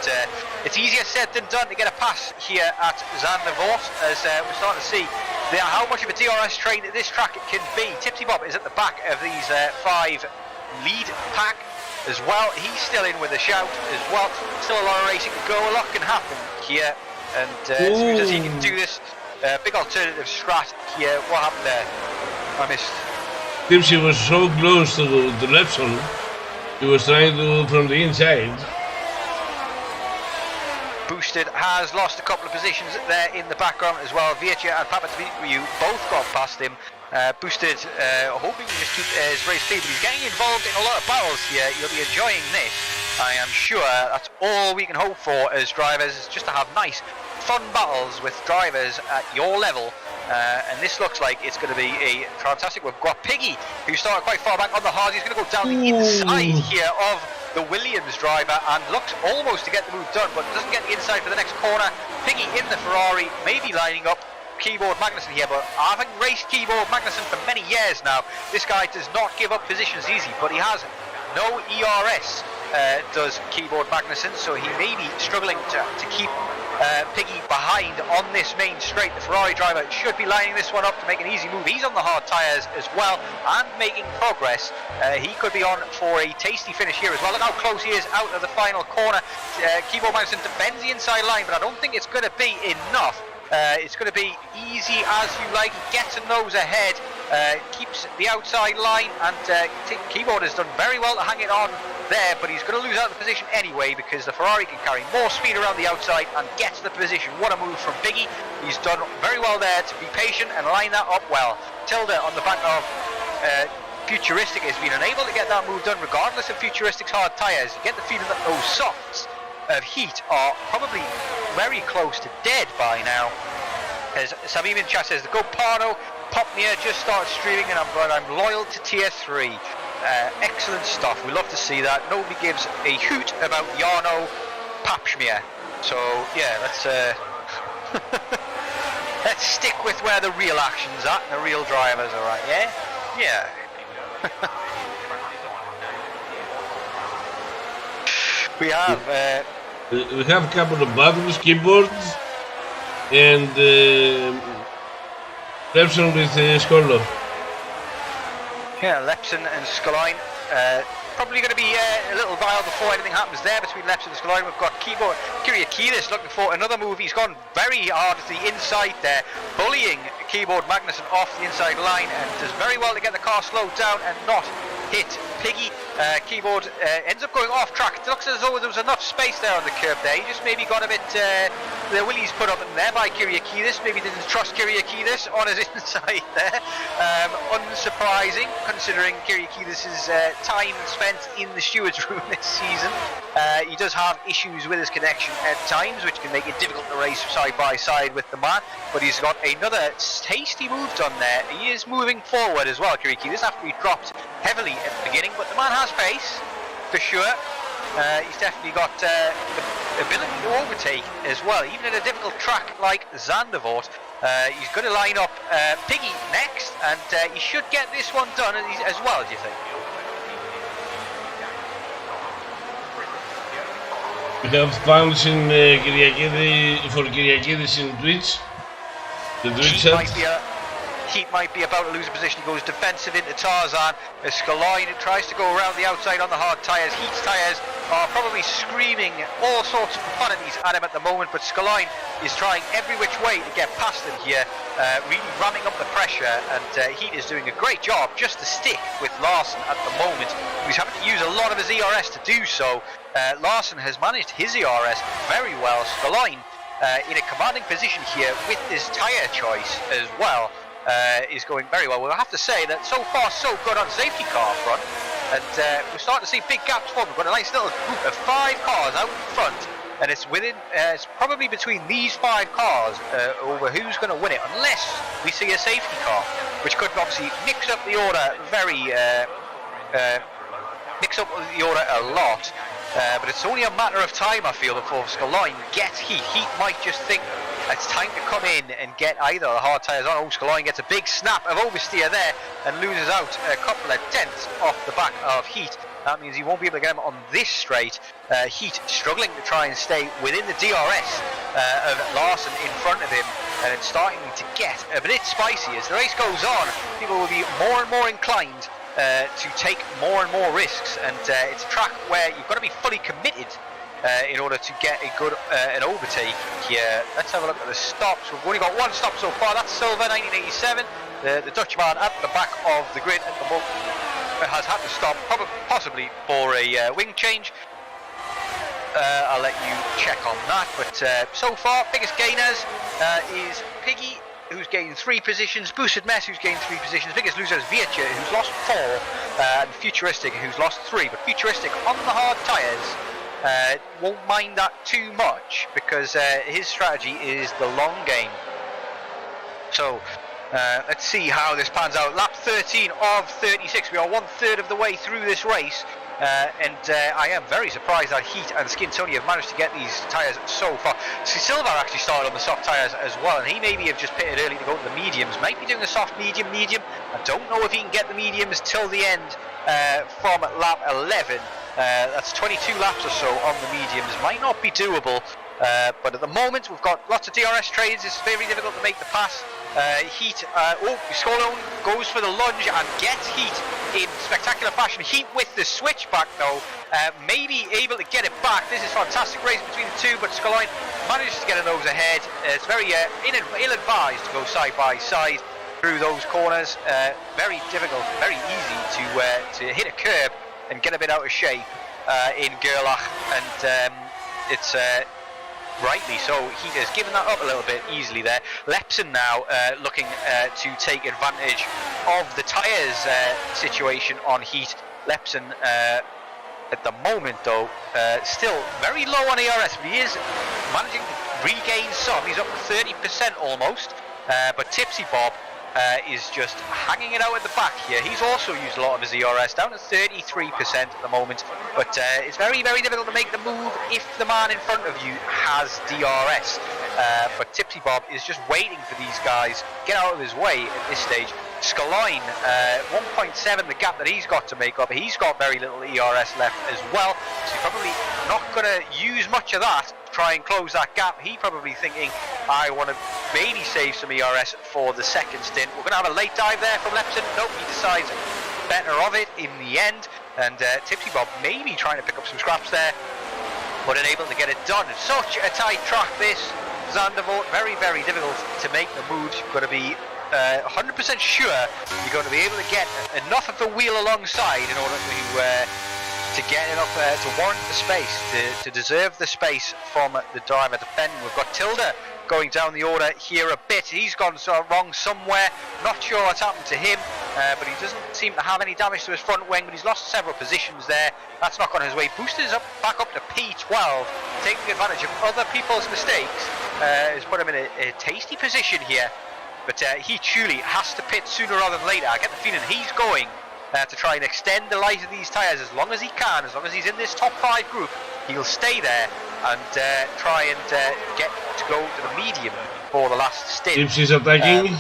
it's easier said than done to get a pass here at Zandvoort, as we're starting to see how much of a DRS train this track can be. Tipsy Bob is at the back of these 5 lead pack as well. He's still in with a shout as well. Still a lot of racing to go. A lot can happen here, and as soon as he can do this, big alternative strat here. What happened there? I missed. Tipsy was so close to the Lepson. He was trying to from the inside. Boosted has lost a couple of positions there in the background as well. Vietja and Papa Tviu both got past him. Boosted hoping to just keep his race clear, but he's getting involved in a lot of battles here. You'll be enjoying this, I am sure. That's all we can hope for as drivers, is just to have nice, fun battles with drivers at your level. And this looks like it's going to be a fantastic. We've got Piggy, who started quite far back on the hard. He's going to go down the inside here of the Williams driver and looks almost to get the move done, but doesn't get the inside for the next corner. Piggy in the Ferrari, maybe lining up Keyboard Magnussen here, but having raced Keyboard Magnussen for many years now, this guy does not give up positions easy, but he has no ERS, does Keyboard Magnussen, so he may be struggling to keep Piggy behind on this main straight. The Ferrari driver should be lining this one up to make an easy move. He's on the hard tyres as well and making progress. He could be on for a tasty finish here as well. Look how close he is out of the final corner. Keyboard Magnussen defends the inside line, but I don't think it's going to be enough. It's going to be easy as you like. He gets a nose ahead, keeps the outside line, and Keyboard has done very well to hang it on there, but he's going to lose out the position anyway because the Ferrari can carry more speed around the outside and gets the position. What a move from Piggy. He's done very well there to be patient and line that up well. Tilda on the back of Futuristic has been unable to get that move done regardless of Futuristic's hard tyres. You get the feeling that those softs of Heat are probably very close to dead by now. As Samim in chat says, the Go Parno Popnir just started streaming, and I'm loyal to tier 3. Excellent stuff. We love to see that. Nobody gives a hoot about Jarno Papschmier. So yeah, let's let's stick with where the real action's at and the real drivers are at. Yeah. We have a couple of battles, keyboards, and Lepson with Skollo. Yeah, Lepson and Scoline. Probably going to be a little while before anything happens there between Lepson and Scoline. We've got Kyriakides looking for another move. He's gone very hard at the inside there, bullying Keyboard Magnussen off the inside line, and does very well to get the car slowed down and not hit Piggy. Keyboard ends up going off track. It looks as though there was enough space there on the curb there. He just maybe got a bit the willies put up in there by Kyriakidis. Maybe didn't trust Kyriakidis on his inside there. Unsurprising, considering Kyriakidis' time spent in the steward's room this season. He does have issues with his connection at times, which can make it difficult to race side by side with the man. But he's got another tasty move done there. He is moving forward as well, Kyriakidis, after he dropped heavily at the beginning. But the man has pace, for sure. He's definitely got the ability to overtake as well, even at a difficult track like Zandvoort. He's going to line up Piggy next, and he should get this one done as well, do you think? We have fans in Kyriakidis in Twitch. The Twitch chat. Heat might be about to lose a position. He goes defensive into Tarzan as Skalainen tries to go around the outside on the hard tyres. Heat's tyres are probably screaming all sorts of profanities at him at the moment, but Skalainen is trying every which way to get past him here, really ramming up the pressure, and Heat is doing a great job just to stick with Larson at the moment. He's having to use a lot of his ERS to do so. Larson has managed his ERS very well. Skalainen in a commanding position here with his tyre choice as well. Is going very well. We'll have to say that so far so good on safety car front, and we're starting to see big gaps form. We've got a nice little group of 5 cars out in front, and it's within it's probably between these 5 cars over who's going to win it, unless we see a safety car, which could obviously mix up the order a lot. But it's only a matter of time, I feel, before Skalainen gets Heat. Heat might just think it's time to come in and get either the hard tyres on. Skalainen gets a big snap of oversteer there and loses out a couple of tenths off the back of Heat. That means he won't be able to get him on this straight. Heat struggling to try and stay within the DRS of Larson in front of him, and it's starting to get a bit spicy. As the race goes on, people will be more and more inclined to take more and more risks, and it's a track where you've got to be fully committed in order to get a good an overtake here. Let's have a look at the stops. We've only got one stop so far. That's Silva, 1987. The Dutchman at the back of the grid at the moment has had to stop, possibly for a wing change. I'll let you check on that. But so far, biggest gainers is Piggy, who's gained 3 positions, Boosted Mess, who's gained 3 positions, biggest loser is Vietja, who's lost 4, and Futuristic, who's lost 3. But Futuristic on the hard tyres won't mind that too much, because his strategy is the long game. So let's see how this pans out. Lap 13 of 36. We are 1/3 of the way through this race. And I am very surprised that Heat and Skin Tony have managed to get these tyres so far. Silva actually started on the soft tyres as well, and he maybe have just pitted early to go to the mediums. Might be doing a soft medium. I don't know if he can get the mediums till the end from lap 11. That's 22 laps or so on the mediums. Might not be doable. But at the moment we've got lots of DRS trades. It's very difficult to make the pass. Heat, Skalainen goes for the lunge and gets Heat in spectacular fashion. Heat with the switchback though, maybe able to get it back. This is fantastic racing between the two, but Skalainen manages to get a nose ahead. It's very ill-advised to go side by side through those corners. Very difficult, very easy to hit a curb and get a bit out of shape in Gerlach, and it's rightly so. He has given that up a little bit easily there. Lepson now looking to take advantage of the tyres situation on Heat. Lepson at the moment though still very low on ERS, but he is managing to regain some. He's up to 30% almost, but Tipsy Bob is just hanging it out at the back here. He's also used a lot of his ERS, down to 33% at the moment, but it's very difficult to make the move if the man in front of you has DRS. But Tipsy Bob is just waiting for these guys, get out of his way at this stage. Skalainen, 1.7 the gap that he's got to make up. He's got very little ERS left as well, so he's probably not going to use much of that to try and close that gap. He's probably thinking, I want to maybe save some ERS for the second stint. We're going to have a late dive there from Lepson. Nope, he decides better of it in the end, and Tipsy Bob maybe trying to pick up some scraps there, but unable to get it done. It's such a tight track this, Zandvoort, very difficult to make the moves. You've got to be 100% sure you're going to be able to get enough of the wheel alongside in order to to get enough to warrant the space, to deserve the space from the driver defending. We've got Tilda going down the order here a bit. He's gone wrong somewhere. Not sure what's happened to him, but he doesn't seem to have any damage to his front wing, but he's lost several positions there. That's not gone his way. Boosted is back up to P12, taking advantage of other people's mistakes. Has put him in a tasty position here, but he truly has to pit sooner rather than later. I get the feeling he's going to try and extend the life of these tyres as long as he can. As long as he's in this top 5 group, he'll stay there and try and get to go to the medium for the last stint. Tipsy's attacking.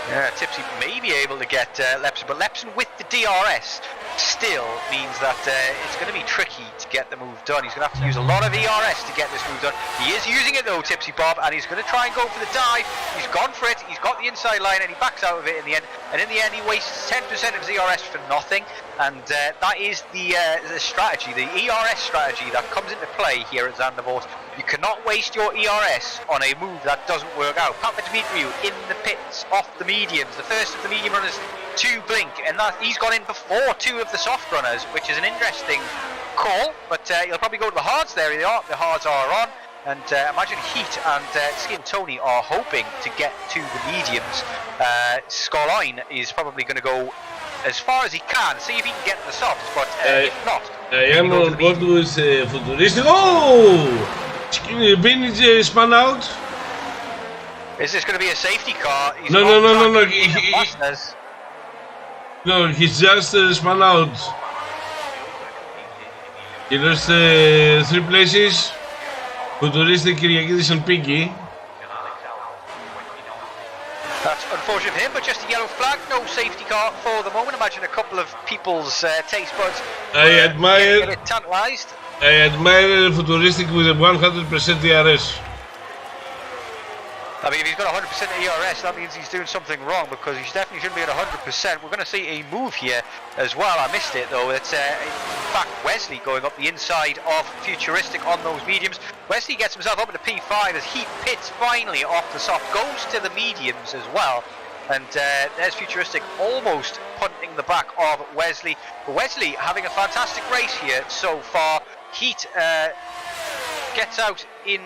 Yeah, Tipsy may be able to get Lepson, but Lepson with the DRS still means that it's going to be tricky to get the move done. He's going to have to use a lot of ERS to get this move done. He is using it though, Tipsy Bob, and he's going to try and go for the dive. He's gone for it, he's got the inside line, and he backs out of it in the end. And in the end, he wastes 10% of his ERS for nothing. And that is the strategy, the ERS strategy that comes into play here at Zandvoort. You cannot waste your ERS on a move that doesn't work out. Papa Dimitriou in the pits, off the mediums, the first of the medium runners to blink, and that he's gone in before 2 of the soft runners, which is an interesting call, but he'll probably go to the hards. There they are, the hards are on, and imagine Heat and Skin Tony are hoping to get to the mediums. Scoline is probably going to go as far as he can, see if he can get to the softs, but if not... I am on board with Futuristic. Oh! Vintage spun out. Is this going to be a safety car? He's No. No, he's just spun out. He lost 3 places. Futuristic, Kyriakidis and Pinky. That's unfortunate for him, but just a yellow flag, no safety car for the moment. Imagine a couple of people's taste buds get a bit tantalised. I admire Futuristic with a 100% DRS. I mean, if he's got 100% ERS, that means he's doing something wrong, because he definitely shouldn't be at 100%. We're going to see a move here as well. I missed it though. It's in fact Wesley going up the inside of Futuristic on those mediums. Wesley gets himself up into P5 as he pits finally off the soft, goes to the mediums as well. And there's Futuristic almost punting the back of Wesley. But Wesley having a fantastic race here so far. Heat gets out in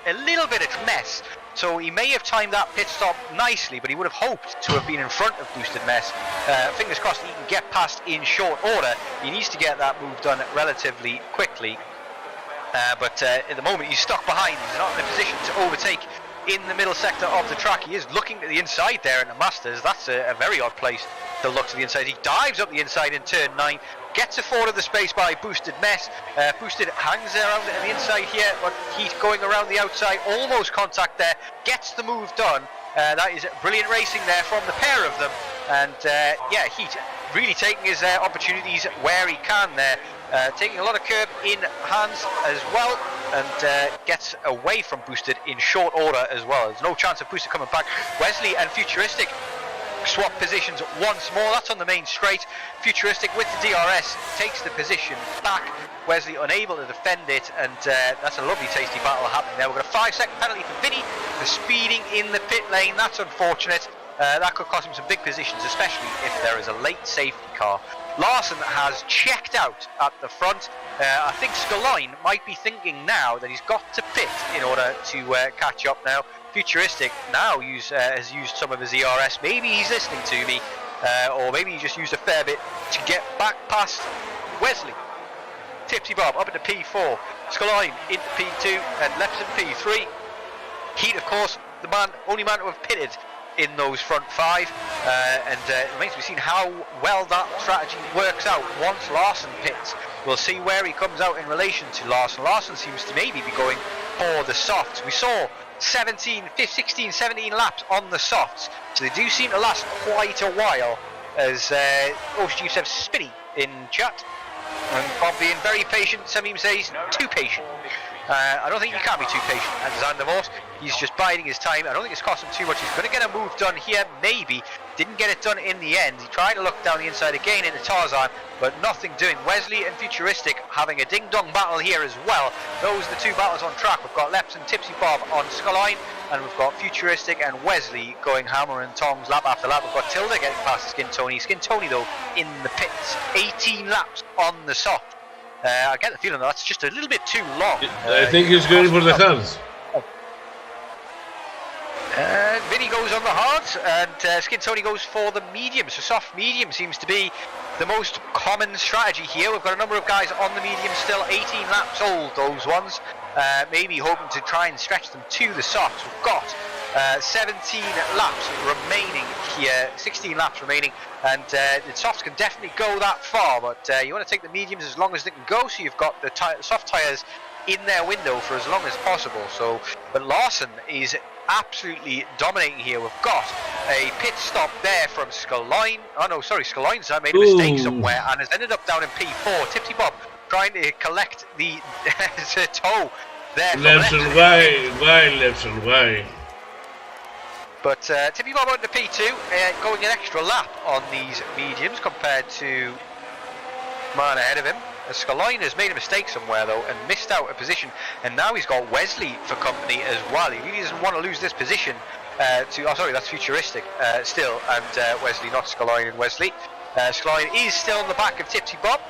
a little bit of mess, so he may have timed that pit stop nicely, but he would have hoped to have been in front of Boosted Mess. Fingers crossed he can get past in short order. He needs to get that move done relatively quickly, but at the moment he's stuck behind. He's not in a position to overtake in the middle sector of the track. He is looking to the inside there in the Masters. That's a very odd place to look to the inside. He dives up the inside in turn 9, gets afforded the space by Boosted Mess. Boosted hangs around at the inside here, but he's going around the outside, almost contact there, gets the move done. That is brilliant racing there from the pair of them, and yeah, Heat really taking his opportunities where he can there, taking a lot of curb in hands as well, and gets away from Boosted in short order as well. There's no chance of Boosted coming back. Wesley and Futuristic swap positions once more. That's on the main straight. Futuristic with the DRS takes the position back. Wesley unable to defend it, and that's a lovely tasty battle happening there. We've got a 5-second penalty for Vinny for speeding in the pit lane. That's unfortunate. That could cost him some big positions, especially if there is a late safety car. Larson has checked out at the front. I think Scoline might be thinking now that he's got to pit in order to catch up now. Futuristic now has used some of his ERS. Maybe he's listening to me, or maybe he just used a fair bit to get back past Wesley. Tipsy Bob up into P4, Scoline into P2, and Lepson P3. Heat, of course, the only man to have pitted in those front 5, and it remains to be seen how well that strategy works out once Larson pits. We'll see where he comes out in relation to Larson. Larson seems to maybe be going for the softs. We saw 16, 17 laps on the softs, so they do seem to last quite a while, as OCG says Spinny in chat, and Bob being very patient. Some even say he's too patient. I don't think you can be too patient at Zandvoort. He's just biding his time. I don't think it's cost him too much. He's going to get a move done here, maybe. Didn't get it done in the end. He tried to look down the inside again into Tarzan, but nothing doing. Wesley and Futuristic having a ding-dong battle here as well. Those are the two battles on track. We've got Leps and Tipsy Bob on Skyline, and we've got Futuristic and Wesley going hammer and tongs lap after lap. We've got Tilda getting past Skin Tony. Skin Tony, though, in the pits. 18 laps on the soft. I get the feeling that's just a little bit too long. I think he's going for the hards. Vinny goes on the hards, and Skin Tony goes for the medium. So soft medium seems to be the most common strategy here. We've got a number of guys on the medium still, 18 laps old, those ones. Maybe hoping to try and stretch them to the softs. We've got 17 laps remaining here, 16 laps remaining, and the softs can definitely go that far, but you want to take the mediums as long as they can go, so you've got the soft tyres in their window for as long as possible. So, but Larson is absolutely dominating here. We've got a pit stop there from Skyline. Oh no, sorry, Skyline's made a mistake somewhere and has ended up down in P4. Tipsy Bob trying to collect the toe there. Left and right, left and right. But Tippy Bob out to P2, going an extra lap on these mediums compared to man ahead of him. Skyline has made a mistake somewhere though and missed out a position, and now he's got Wesley for company as well. He really doesn't want to lose this position to, oh sorry, that's Futuristic still, and Wesley, not Skyline and Wesley. Skyline is still in the back of Tipsy Bob,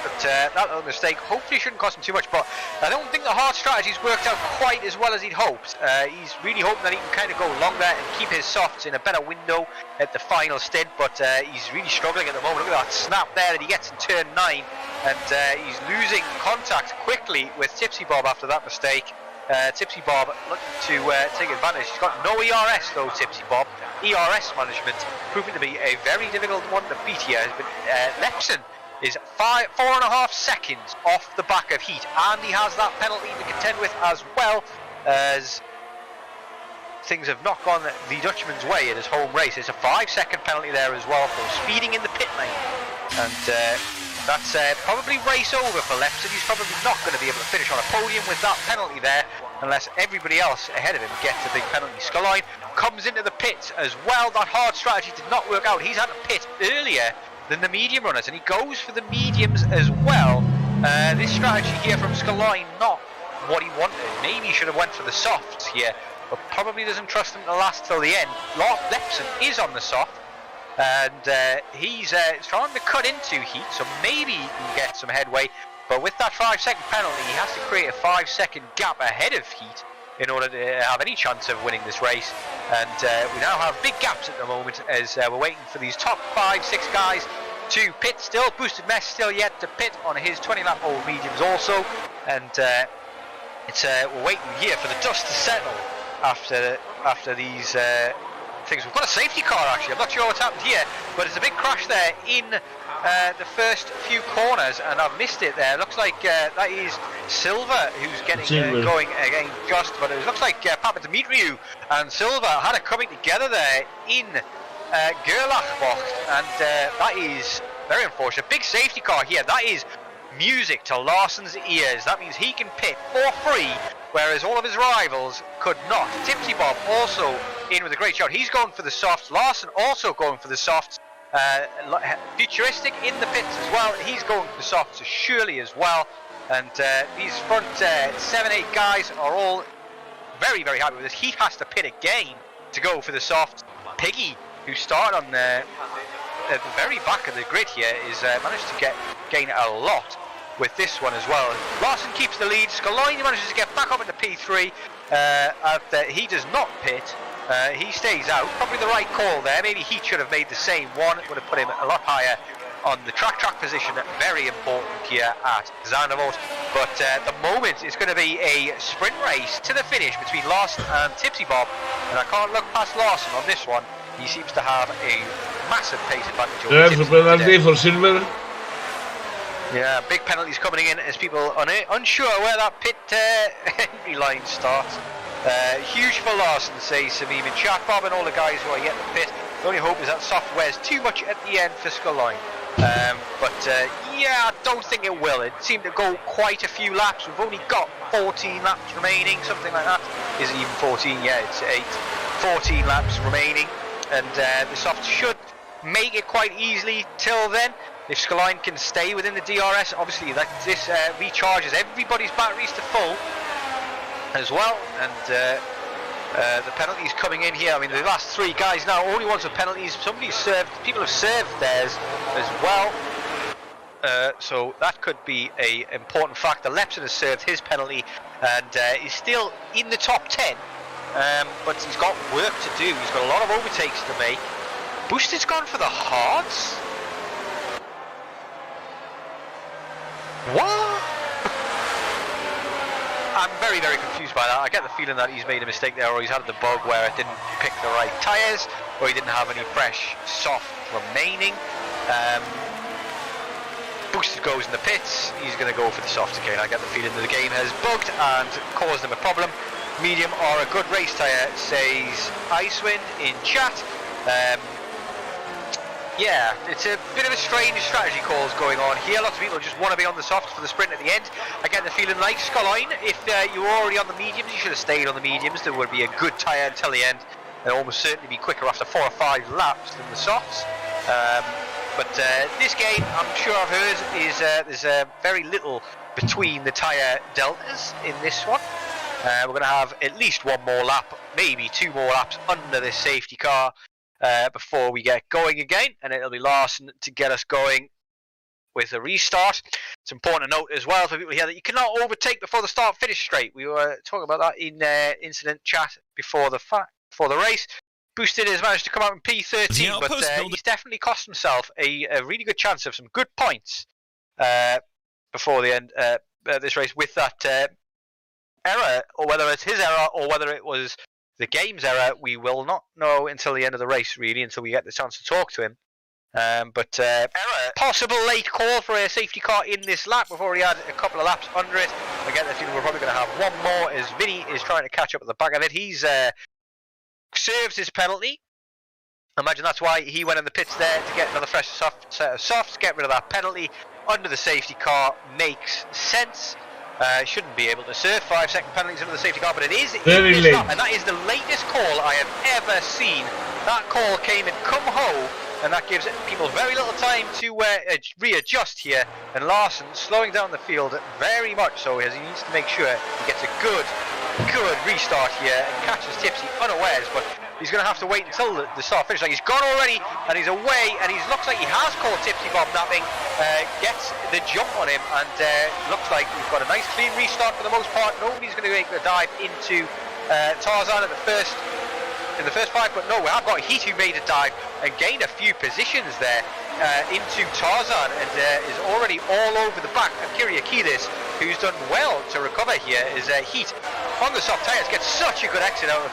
but that little mistake hopefully shouldn't cost him too much, but I don't think the hard strategy's worked out quite as well as he'd hoped. He's really hoping that he can kind of go longer and keep his softs in a better window at the final stint, but he's really struggling at the moment. Look at that snap there that he gets in turn 9, and he's losing contact quickly with Tipsy Bob after that mistake. Tipsy Bob looking to take advantage. He's got no ERS though, Tipsy Bob. ERS management proving to be a very difficult one to beat here. But Lepson is 4.5 seconds off the back of heat, and he has that penalty to contend with as well, as things have not gone the Dutchman's way in his home race. It's a 5-second penalty there as well for speeding in the pit lane, and that's probably race over for Lepson. He's probably not going to be able to finish on a podium with that penalty there, unless everybody else ahead of him gets a big penalty. Skyline comes into the pits as well. That hard strategy did not work out. He's had to pit earlier than the medium runners, and he goes for the mediums as well. This strategy here from Skyline, not what he wanted. Maybe he should have went for the softs here, but probably doesn't trust them to last till the end. Lepson is on the soft, and he's trying to cut into heat, so maybe he can get some headway, but with that 5-second penalty he has to create a 5-second gap ahead of heat in order to have any chance of winning this race. And we now have big gaps at the moment as we're waiting for these top 5-6 guys to pit still. Boosted Mess still yet to pit on his 20-lap old mediums also, and we're waiting here for the dust to settle after these things. We've got a safety car actually. I'm not sure what's happened here, but there's a big crash there in the first few corners, and I've missed it there. Looks like that is Silva who's getting going again just, but it looks like Papa Dimitriou and Silva had it coming together there in Gerlachbocht, and that is very unfortunate. Big safety car here. That is music to Larson's ears. That means he can pit for free, whereas all of his rivals could not. Tipsy Bob also in with a great shot. He's going for the softs. Larson also going for the softs. Futuristic in the pits as well. He's going for the softs surely as well. And these front 7-8 guys are all very, very happy with this. He has to pit again to go for the softs. Piggy, who started on at the very back of the grid here, is managed to gain a lot with this one as well. Larson keeps the lead. Scolini manages to get back up into P3 after he does not pit. He stays out. Probably the right call there. Maybe he should have made the same one. It would have put him a lot higher on the track position. Very important here at Zandvoort. But at the moment it's going to be a sprint race to the finish between Larson and Tipsy Bob, and I can't look past Larson on this one. He seems to have a massive pace advantage over Tipsy penalty for Silver. Yeah, big penalties coming in as people are unsure where that pit entry line starts. Huge for Larson, says Samim in chat. Bob and all the guys who are yet to pit. The only hope is that soft wears too much at the end for Skyline. Yeah, I don't think it will. It seemed to go quite a few laps. We've only got 14 laps remaining, something like that. Is it even 14? Yeah, it's 14 laps remaining. and the softs should make it quite easily till then. If Skyline can stay within the DRS, obviously this recharges everybody's batteries to full as well, and the penalties coming in here. I mean, the last 3 guys now, only ones with penalties. People have served theirs as well. So that could be a important factor. Lepson has served his penalty and is still in the top 10, but he's got work to do. He's got a lot of overtakes to make. Boosted's gone for the hards. What? I'm very, very confused by that. I get the feeling that he's made a mistake there, or he's had the bug where it didn't pick the right tyres, or he didn't have any fresh soft remaining. Boosted goes in the pits, he's going to go for the soft again. I get the feeling that the game has bugged and caused him a problem. Medium or a good race tyre, says Icewind in chat. Yeah, it's a bit of a strange strategy calls going on here. Lots of people just want to be on the softs for the sprint at the end. I get the feeling like Skyline, if you were already on the mediums, you should have stayed on the mediums. There would be a good tyre until the end. They'll almost certainly be quicker after 4 or 5 laps than the softs. But this game, I'm sure I've heard, is there's very little between the tyre deltas in this one. We're going to have at least 1 more lap, maybe 2 more laps under this safety car before we get going again, and it'll be Larson to get us going with a restart. It's important to note as well for people here that you cannot overtake before the start-finish straight. We were talking about that in incident chat before the race. Boosted has managed to come out in P13, but he's definitely cost himself a really good chance of some good points before the end this race with that error, or whether it's his error or whether it was the game's error. We will not know until the end of the race, really, until we get the chance to talk to him. But error, possible late call for a safety car in this lap. We've already had a couple of laps under it. I get the feeling we're probably going to have 1 more as Vinny is trying to catch up at the back of it. He's serves his penalty. Imagine that's why he went in the pits there, to get another fresh set of softs, get rid of that penalty under the safety car. Makes sense. Shouldn't be able to serve 5-second penalties under the safety car, but it is very late. And that is the latest call I have ever seen. That call came in come-ho, and that gives people very little time to readjust here. And Larson slowing down the field very much so, as he needs to make sure he gets a good restart here and catches Tipsy unawares, but he's going to have to wait until the start finish. Like, he's gone already and he's away, and he looks like he has caught Tipsy Bob napping, gets the jump on him, and looks like we've got a nice clean restart for the most part. Nobody's going to make the dive into Tarzan in the first 5, but no, we have got Heat who made a dive and gained a few positions there into Tarzan, and is already all over the back of Kyriakidis, who's done well to recover here. Is Heat on the soft tyres, gets such a good exit out of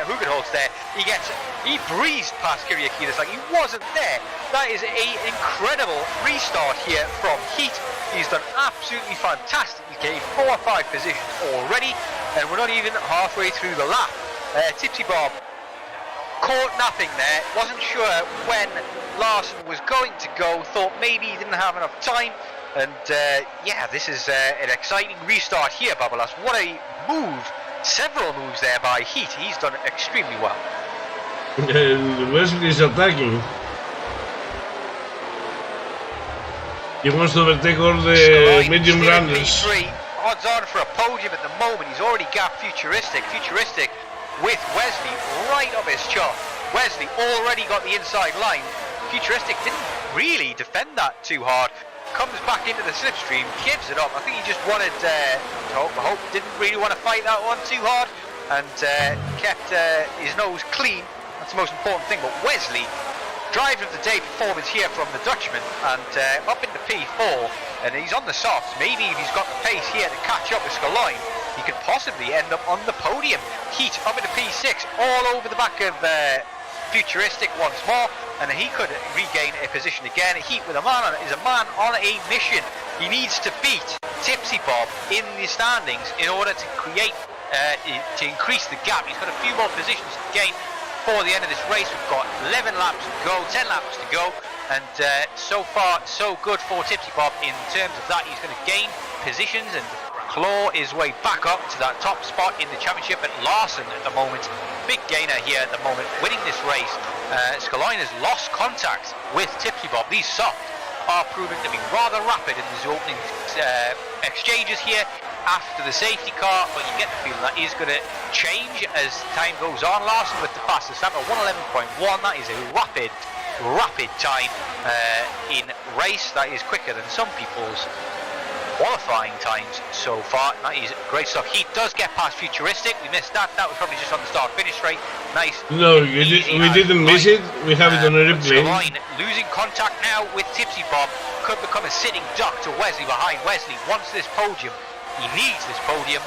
Hugenholtz there. He breezed past Kyriakidis like he wasn't there. That is an incredible restart here from Heat. He's done absolutely fantastic. He gained 4 or 5 positions already, and we're not even halfway through the lap. Tipsy Bob caught napping there, wasn't sure when Larson was going to go, thought maybe he didn't have enough time, and yeah, this is an exciting restart here, Babalas. What a move, several moves there by Heat. He's done extremely well. Wesley is attacking. He wants to overtake all the medium runners. P3, odds on for a podium at the moment. He's already gapped Futuristic with Wesley right up his chop. Wesley already got the inside line. Futuristic didn't really defend that too hard. Comes back into the slipstream, gives it up. I think he just wanted Hope didn't really want to fight that one too hard, and kept his nose clean. That's the most important thing. But Wesley, driver of the day performance here from the Dutchman, and up into P4, and he's on the softs. Maybe if he's got the pace here to catch up with Skyline, he could possibly end up on the podium. Heat up into P6, all over the back of Futuristic once more, and he could regain a position again. Heat with a man on a mission. He needs to beat Tipsy Bob in the standings in order to create to increase the gap. He's got a few more positions to gain for the end of this race. We've got 11 laps to go, 10 laps to go, and so far so good for Tipsy Bob in terms of that. He's going to gain positions, and claw his way back up to that top spot in the championship. But Larson at the moment, big gainer here at the moment, winning this race. Scalone has lost contact with Tipsy Bob. These soft are proving to be rather rapid in these opening exchanges here after the safety car, but you get the feeling that is going to change as time goes on. Larson with the fastest lap at 111.1. That is a rapid time in race. That is quicker than some people's qualifying times so far. That is great stuff. He does get past Futuristic. We missed that. That was probably just on the start-finish straight. Nice. No, we didn't miss it. We have it on a replay. Losing contact now with Tipsy Bob. Could become a sitting duck to Wesley behind. Wesley wants this podium. He needs this podium.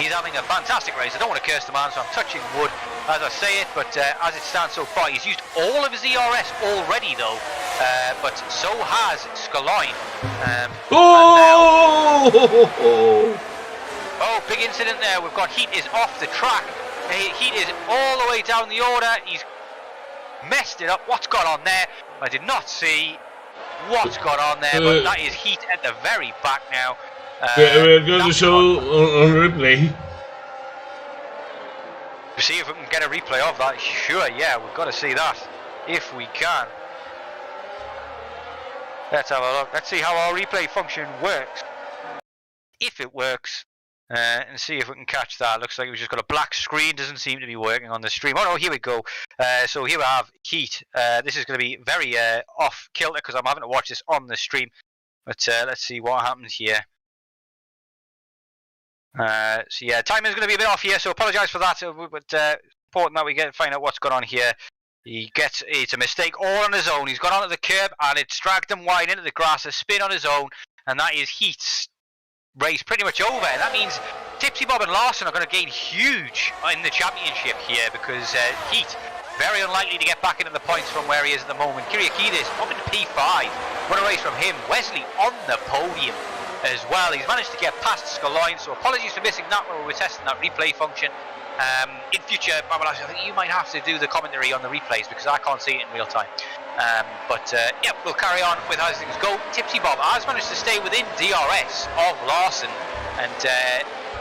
He's having a fantastic race. I don't want to curse the man, so I'm touching wood as I say it, but as it stands so far, he's used all of his ERS already though, but so has Scalone. Oh, big incident there. We've got Heat is off the track. Heat is all the way down the order. He's messed it up. What's gone on there? I did not see what's gone on there, but that is Heat at the very back now. We're going to show on replay. See if we can get a replay of that. Sure, yeah, we've got to see that if we can. Let's have a look. Let's see how our replay function works. If it works, and see if we can catch that. Looks like we've just got a black screen. Doesn't seem to be working on the stream. Oh no, here we go. So here we have Heat. This is going to be very off kilter because I'm having to watch this on the stream. But let's see what happens here. So yeah, timing's going to be a bit off here, so apologise for that. But important that we find out what's going on here. It's a mistake all on his own. He's gone onto the curb and it's dragged him wide into the grass. A spin on his own, and that is Heat's race pretty much over. And that means Tipsy Bob and Larson are going to gain huge in the championship here because Heat very unlikely to get back into the points from where he is at the moment. Kiriakidis up into P5. What a race from him. Wesley on the podium as well. He's managed to get past Scalone, so apologies for missing that when we were testing that replay function. In future, I think you might have to do the commentary on the replays because I can't see it in real time. Yeah, we'll carry on with how things go. Tipsy Bob has managed to stay within DRS of Larson, and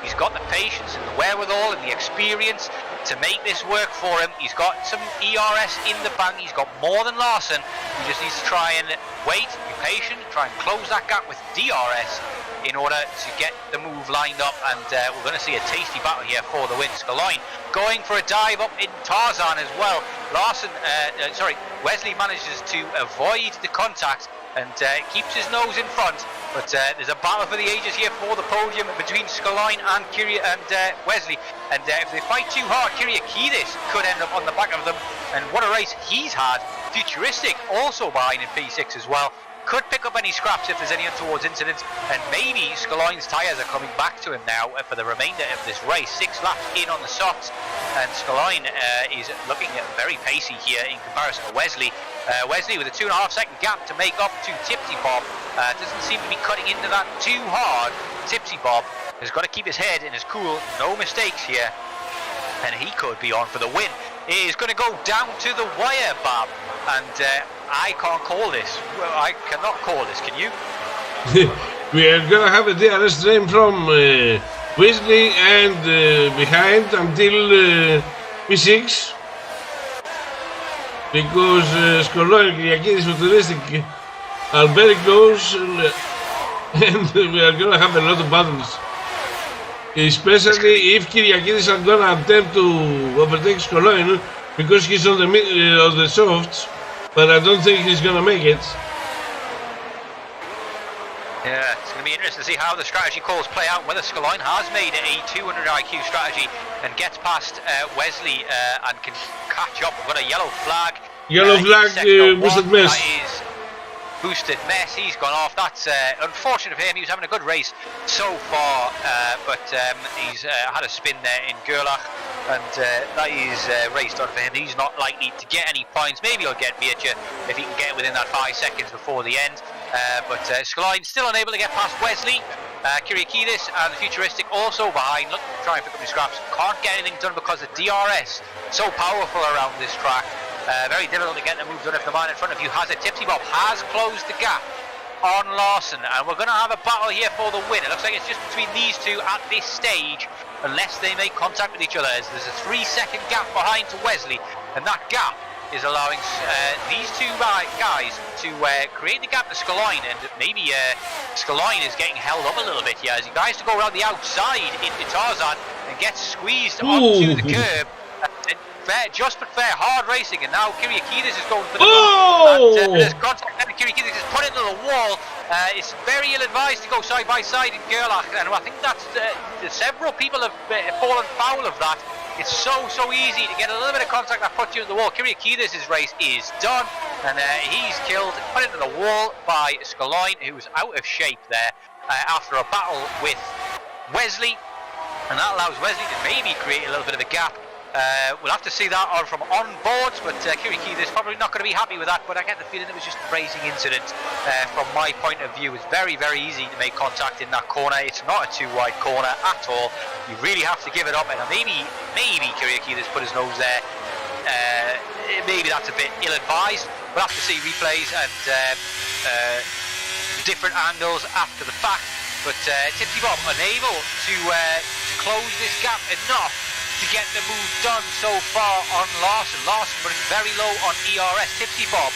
he's got the patience and the wherewithal and the experience to make this work for him. He's got some ERS in the bank. He's got more than Larson. He just needs to try and wait, be patient, try and close that gap with DRS in order to get the move lined up. And we're going to see a tasty battle here for the win. Scalone going for a dive up in Tarzan as well. Wesley manages to avoid the contact and keeps his nose in front. But there's a battle for the ages here for the podium between Scalone and Wesley. And if they fight too hard, Kiriakidis could end up on the back of them. And what a race he's had. Futuristic also behind in P6 as well. Could pick up any scraps if there's any untoward incidents. And maybe Scalone's tyres are coming back to him now for the remainder of this race. 6 laps in on the softs. And Scalone is looking very pacey here in comparison to Wesley. Wesley with a 2.5 second gap to make up to Tipsy Bob. Doesn't seem to be cutting into that too hard. Tipsy Bob has got to keep his head in his cool. No mistakes here. And he could be on for the win. It is going to go down to the wire, Bob. And I can't call this. Well, I cannot call this. Can you? We are going to have a DRS stream from Wesley and behind until P6. Because Scalone and Kiriakidis Futuristic are very close and we are going to have a lot of battles. Especially if Kiriakidis are going to attempt to overtake Scalone because he's on the softs, but I don't think he's going to make it. Yeah, it's going to be interesting to see how the strategy calls play out, whether Scalone has made a 200 IQ strategy and gets past Wesley and can catch up. We've got a yellow flag. Yellow flag, boosted mess. That is boosted mess. He's gone off. That's unfortunate for him. He was having a good race so far, but he's had a spin there in Gerlach, and that is race done for him. He's not likely to get any points. Maybe he'll get Virtue if he can get within that 5 seconds before the end. But Scalone still unable to get past Wesley. Kiriakidis and the Futuristic also behind. Look, try and pick up his scraps. Can't get anything done because the DRS so powerful around this track. Very difficult to get the move done if the man in front of you has it. Tipsy Bob has closed the gap on Larson, and we're going to have a battle here for the win. It looks like it's just between these two at this stage, unless they make contact with each other. As there's a 3-second gap behind to Wesley, and that gap is allowing these two guys to create the gap to Scalline, and maybe Scalline is getting held up a little bit here as he tries to go around the outside into Tarzan and gets squeezed onto the curb. Just but fair, hard racing, and now Kyriakides is going for the move. And there's contact, and Kyriakides is put into the wall. It's very ill-advised to go side by side in Gerlach, and I think that's several people have fallen foul of that. It's so easy to get a little bit of contact that puts you in the wall. Kyriakides' race is done, and he's killed, put into the wall by Scalline, who's out of shape there after a battle with Wesley, and that allows Wesley to maybe create a little bit of a gap. We'll have to see that on from on boards, but Kyriakides is probably not going to be happy with that, but I get the feeling it was just a racing incident. From my point of view, it's very easy to make contact in that corner. It's not a too wide corner at all. You really have to give it up, and maybe Kyriakides put his nose there. Maybe that's a bit ill-advised. We'll have to see replays and different angles after the fact, but Tipsy Bob unable to close this gap enough to get the move done so far on Larson. Larson running very low on ERS. Tipsy Bob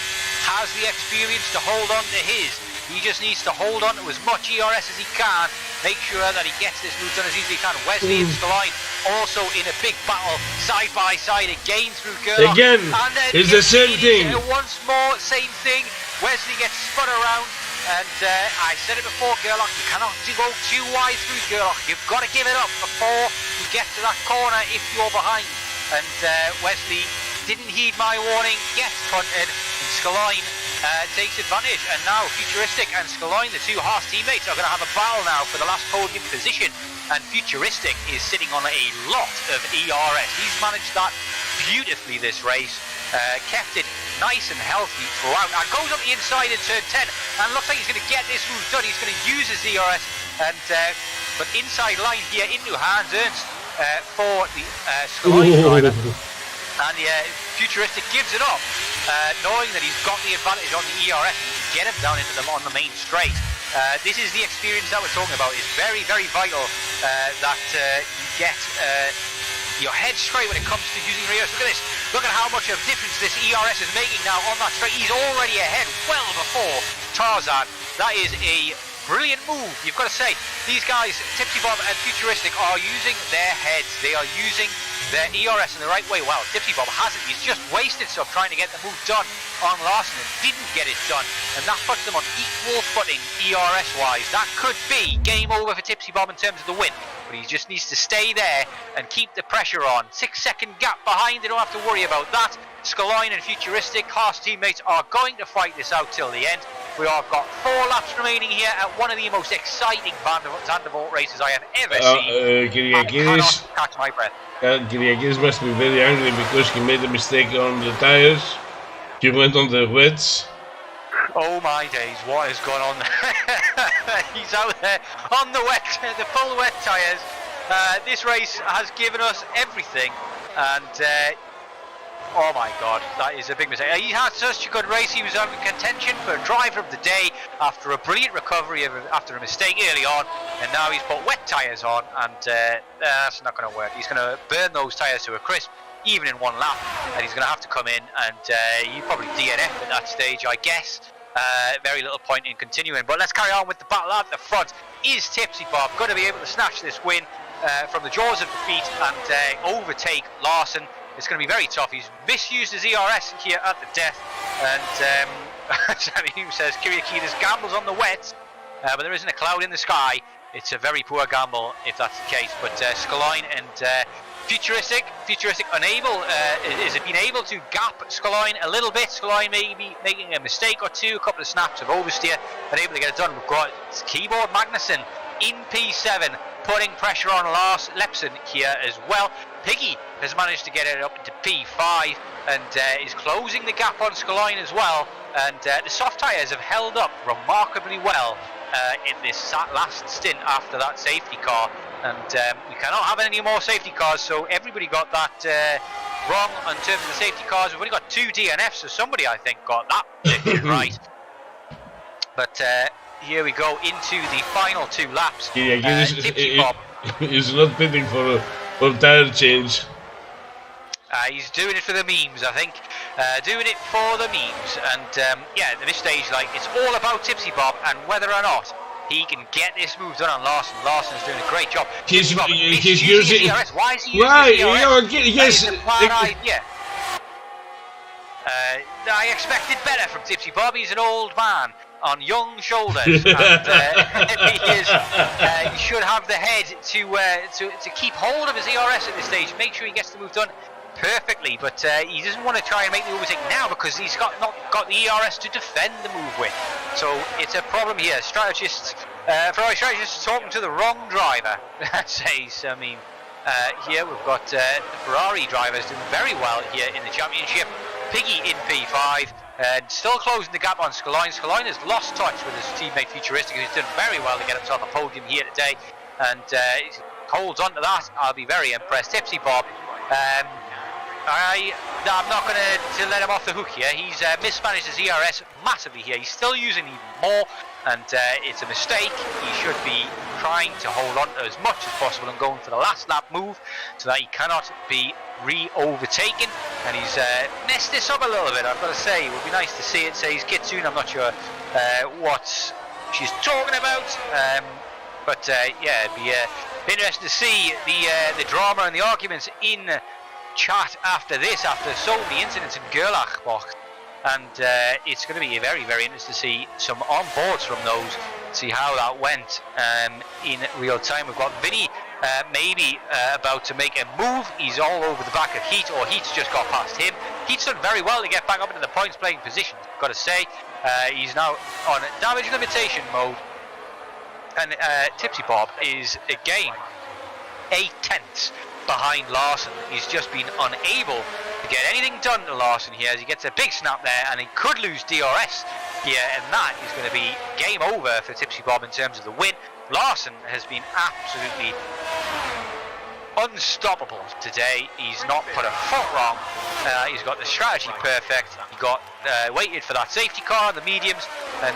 has the experience to hold on to his. He just needs to hold on to as much ERS as he can, make sure that he gets this move done as easily as he can. Wesley and Scalline also in a big battle, side by side again through Gerlach. Again, it's the same thing. Once more, same thing. Wesley gets spun around. And I said it before, Gerlach, you cannot go too wide through Gerlach. You've got to give it up before you get to that corner if you're behind. And Wesley didn't heed my warning, gets fronted, and Scalline takes advantage. And now Futuristic and Scalline, the two Haas teammates, are going to have a battle now for the last podium position. And Futuristic is sitting on a lot of ERS. He's managed that beautifully this race. Kept it nice and healthy throughout. And goes up the inside in turn 10 and looks like he's going to get this move done. He's going to use his ERS, and but inside line here into Hans Ernst for the Scalline driver. And Futuristic gives it up, knowing that he's got the advantage on the ERS and can get him down into them on the main straight. This is the experience that we're talking about. It's very vital that you get your head straight when it comes to using your ERS. Look at this. Look at how much of a difference this ERS is making now on that straight. He's already ahead well before Tarzan. That is a brilliant move, you've got to say. These guys, Tipsy Bob and Futuristic, are using their heads. They are using their ERS in the right way. Well, Tipsy Bob hasn't. He's just wasted stuff trying to get the move done on Larson and didn't get it done. And that puts them on equal footing ERS-wise. That could be game over for Tipsy Bob in terms of the win. But he just needs to stay there and keep the pressure on. 6-second gap behind. They don't have to worry about that. Scalline and Futuristic, Haas teammates, are going to fight this out till the end. We have got 4 laps remaining here at one of the most exciting Van der Vault races I have ever seen. I cannot catch my breath. Kyriakides must be very angry because he made a mistake on the tires. He went on the wets. Oh my days, what has gone on there? He's out there on the wet, the full wet tyres. This race has given us everything, and oh my god, that is a big mistake. He had such a good race. He was out in contention for driver of the day after a brilliant recovery after a mistake early on, and now he's put wet tyres on, and that's not going to work. He's going to burn those tyres to a crisp, even in one lap, and he's going to have to come in, and you probably DNF at that stage, I guess. Very little point in continuing, but let's carry on with the battle at the front. Is Tipsy Bob going to be able to snatch this win from the jaws of defeat and overtake Larson? It's going to be very tough. He's misused his ERS here at the death, and Sammy says Kyriakides gambles on the wet, but there isn't a cloud in the sky. It's a very poor gamble if that's the case. But Scalline and Futuristic unable has been able to gap Scalline a little bit. Scalline maybe making a mistake or two, a couple of snaps of oversteer, unable to get it done. We've got Keyboard Magnussen in P7, putting pressure on Lars Lepson here as well. Piggy has managed to get it up into P5 and is closing the gap on Scalline as well. And the soft tyres have held up remarkably well in this last stint after that safety car. And we cannot have any more safety cars, so everybody got that wrong in terms of the safety cars. We've only got 2 DNFs, so somebody, I think, got that right. But here we go into the final 2 laps. Yeah, Tipsy Bob. He's not bidding for tire change. He's doing it for the memes, I think. Doing it for the memes. And yeah, at this stage, like, it's all about Tipsy Bob and whether or not he can get this move done on Larson. Larson's doing a great job. He's using ERS. Why is he using ERS? Yes. That is a bad idea. I expected better from Tipsy Bob. He's an old man on young shoulders, and he should have the head to keep hold of his ERS at this stage. Make sure he gets the move done perfectly, but he doesn't want to try and make the overtake now because he's not got the ERS to defend the move with. So it's a problem here. Ferrari strategists talking to the wrong driver. That says, I mean, here we've got the Ferrari drivers doing very well here in the championship. Piggy in P5, and still closing the gap on Scalone. Scalone has lost touch with his teammate Futuristic, who's done very well to get himself a podium here today, and he holds on to that. I'll be very impressed. Tipsy Bob, I'm not going to let him off the hook here. He's mismanaged his ERS massively here. He's still using even more, and it's a mistake. He should be trying to hold on to as much as possible and going for the last lap move so that he cannot be re-overtaken. And he's messed this up a little bit, I've got to say. It would be nice to see it. Says Kitsune. I'm not sure what she's talking about, but yeah, it'd be interesting to see the drama and the arguments in chat after this, after so many incidents in Gerlach, and it's going to be very, very interesting to see some onboards from those, see how that went in real time. We've got Vinny maybe about to make a move. He's all over the back of Heat, or Heat's just got past him. Heat's done very well to get back up into the points playing position, I've got to say. He's now on damage limitation mode, and Tipsy Bob is again 8/10 behind Larson. He's just been unable to get anything done to Larson here as he gets a big snap there, and he could lose DRS here, and that is going to be game over for Tipsy Bob in terms of the win. Larson has been absolutely unstoppable today. He's not put a foot wrong. He's got the strategy perfect. He got waited for that safety car on the mediums, and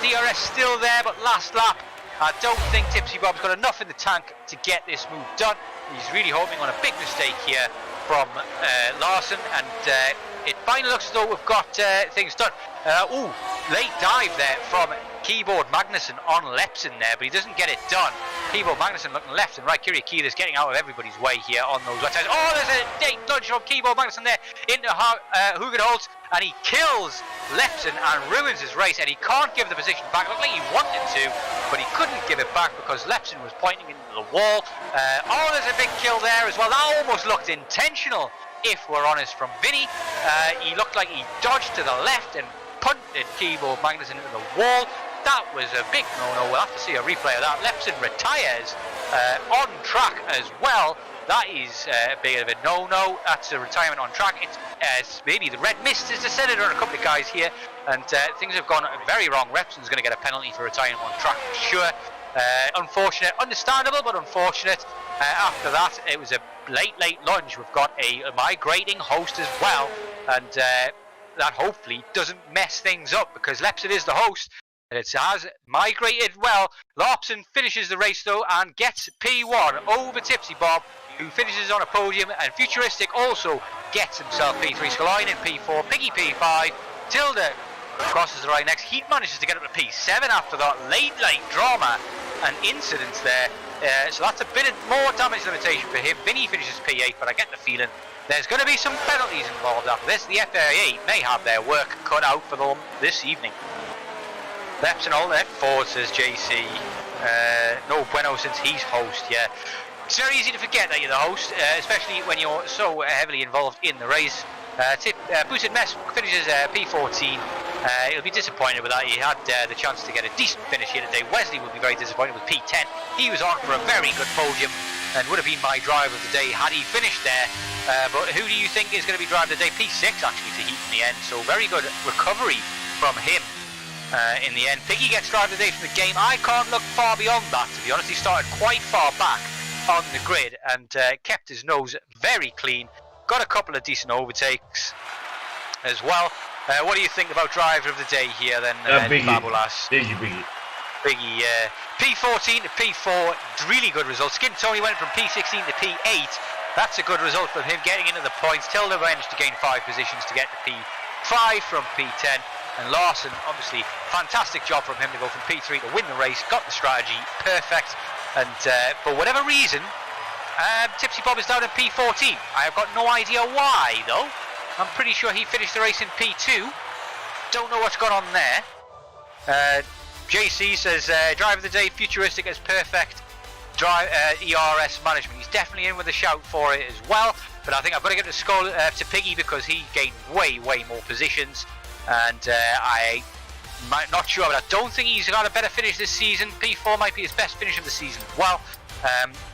DRS still there, but last lap I don't think Tipsy Bob's got enough in the tank to get this move done. He's really hoping on a big mistake here from Larson, and it finally looks as though we've got things done. Ooh, late dive there from Keyboard Magnussen on Lepson there, but he doesn't get it done. Keyboard Magnussen looking left and right. Kyria Kida's getting out of everybody's way here on those right sides. Oh, there's a late dodge from Keyboard Magnussen there into Hugenholtz, and he kills Lepson and ruins his race, and he can't give the position back. It looked like he wanted to, but he couldn't give it back because Lepson was pointing into the wall. Oh, there's a big kill there as well. That almost looked intentional, if we're honest, from Vinny. He looked like he dodged to the left and punted Keyboard Magnussen into the wall. That was a big no-no. We'll have to see a replay of that. Lepson retires on track as well. That is a bit of a no-no. That's a retirement on track. It's maybe the red mist is descended on a couple of guys here, and things have gone very wrong. Repson's going to get a penalty for retiring on track for sure. Unfortunate, understandable, but unfortunate. After that, it was a late lunge. We've got a migrating host as well, and that hopefully doesn't mess things up because Lepson is the host. It has migrated well. Larson finishes the race though and gets P1 over Tipsy Bob, who finishes on a podium, and Futuristic also gets himself P3. Scalone in P4, Piggy P5, Tilda crosses the right next. Heat manages to get up to P7 after that late drama and incidents there. So that's a bit more damage limitation for him. Vinny finishes P8, but I get the feeling there's going to be some penalties involved after this. The FIA may have their work cut out for them this evening. Lepson all left forward, says JC. No bueno since he's host, yeah. It's very easy to forget that you're the host, especially when you're so heavily involved in the race. Boosted Mess finishes P14. He'll be disappointed with that. He had the chance to get a decent finish here today. Wesley will be very disappointed with P10. He was on for a very good podium and would have been my driver of the day had he finished there. But who do you think is going to be driver of the day? P6 actually to Heat in the end. So very good recovery from him. In the end, Piggy gets driver of the day from the game. I can't look far beyond that, to be honest. He started quite far back on the grid and kept his nose very clean. Got a couple of decent overtakes as well. What do you think about driver of the day here then, Biggie. Babulas? Biggie. Biggie, P14 to P4, really good result. Skin Tony went from P16 to P8. That's a good result from him getting into the points. Tilda managed to gain 5 positions to get to P5 from P10. And Larson, obviously, fantastic job from him to go from P3 to win the race. Got the strategy perfect. And for whatever reason, Tipsy Bob is down in P14. I have got no idea why, though. I'm pretty sure he finished the race in P2. Don't know what's gone on there. JC says, driver of the day, futuristic as perfect ERS management. He's definitely in with a shout for it as well. But I think I've got to give the skull to Piggy because he gained way more positions. And I'm not sure, but I don't think he's got a better finish this season. P4 might be his best finish of the season as well.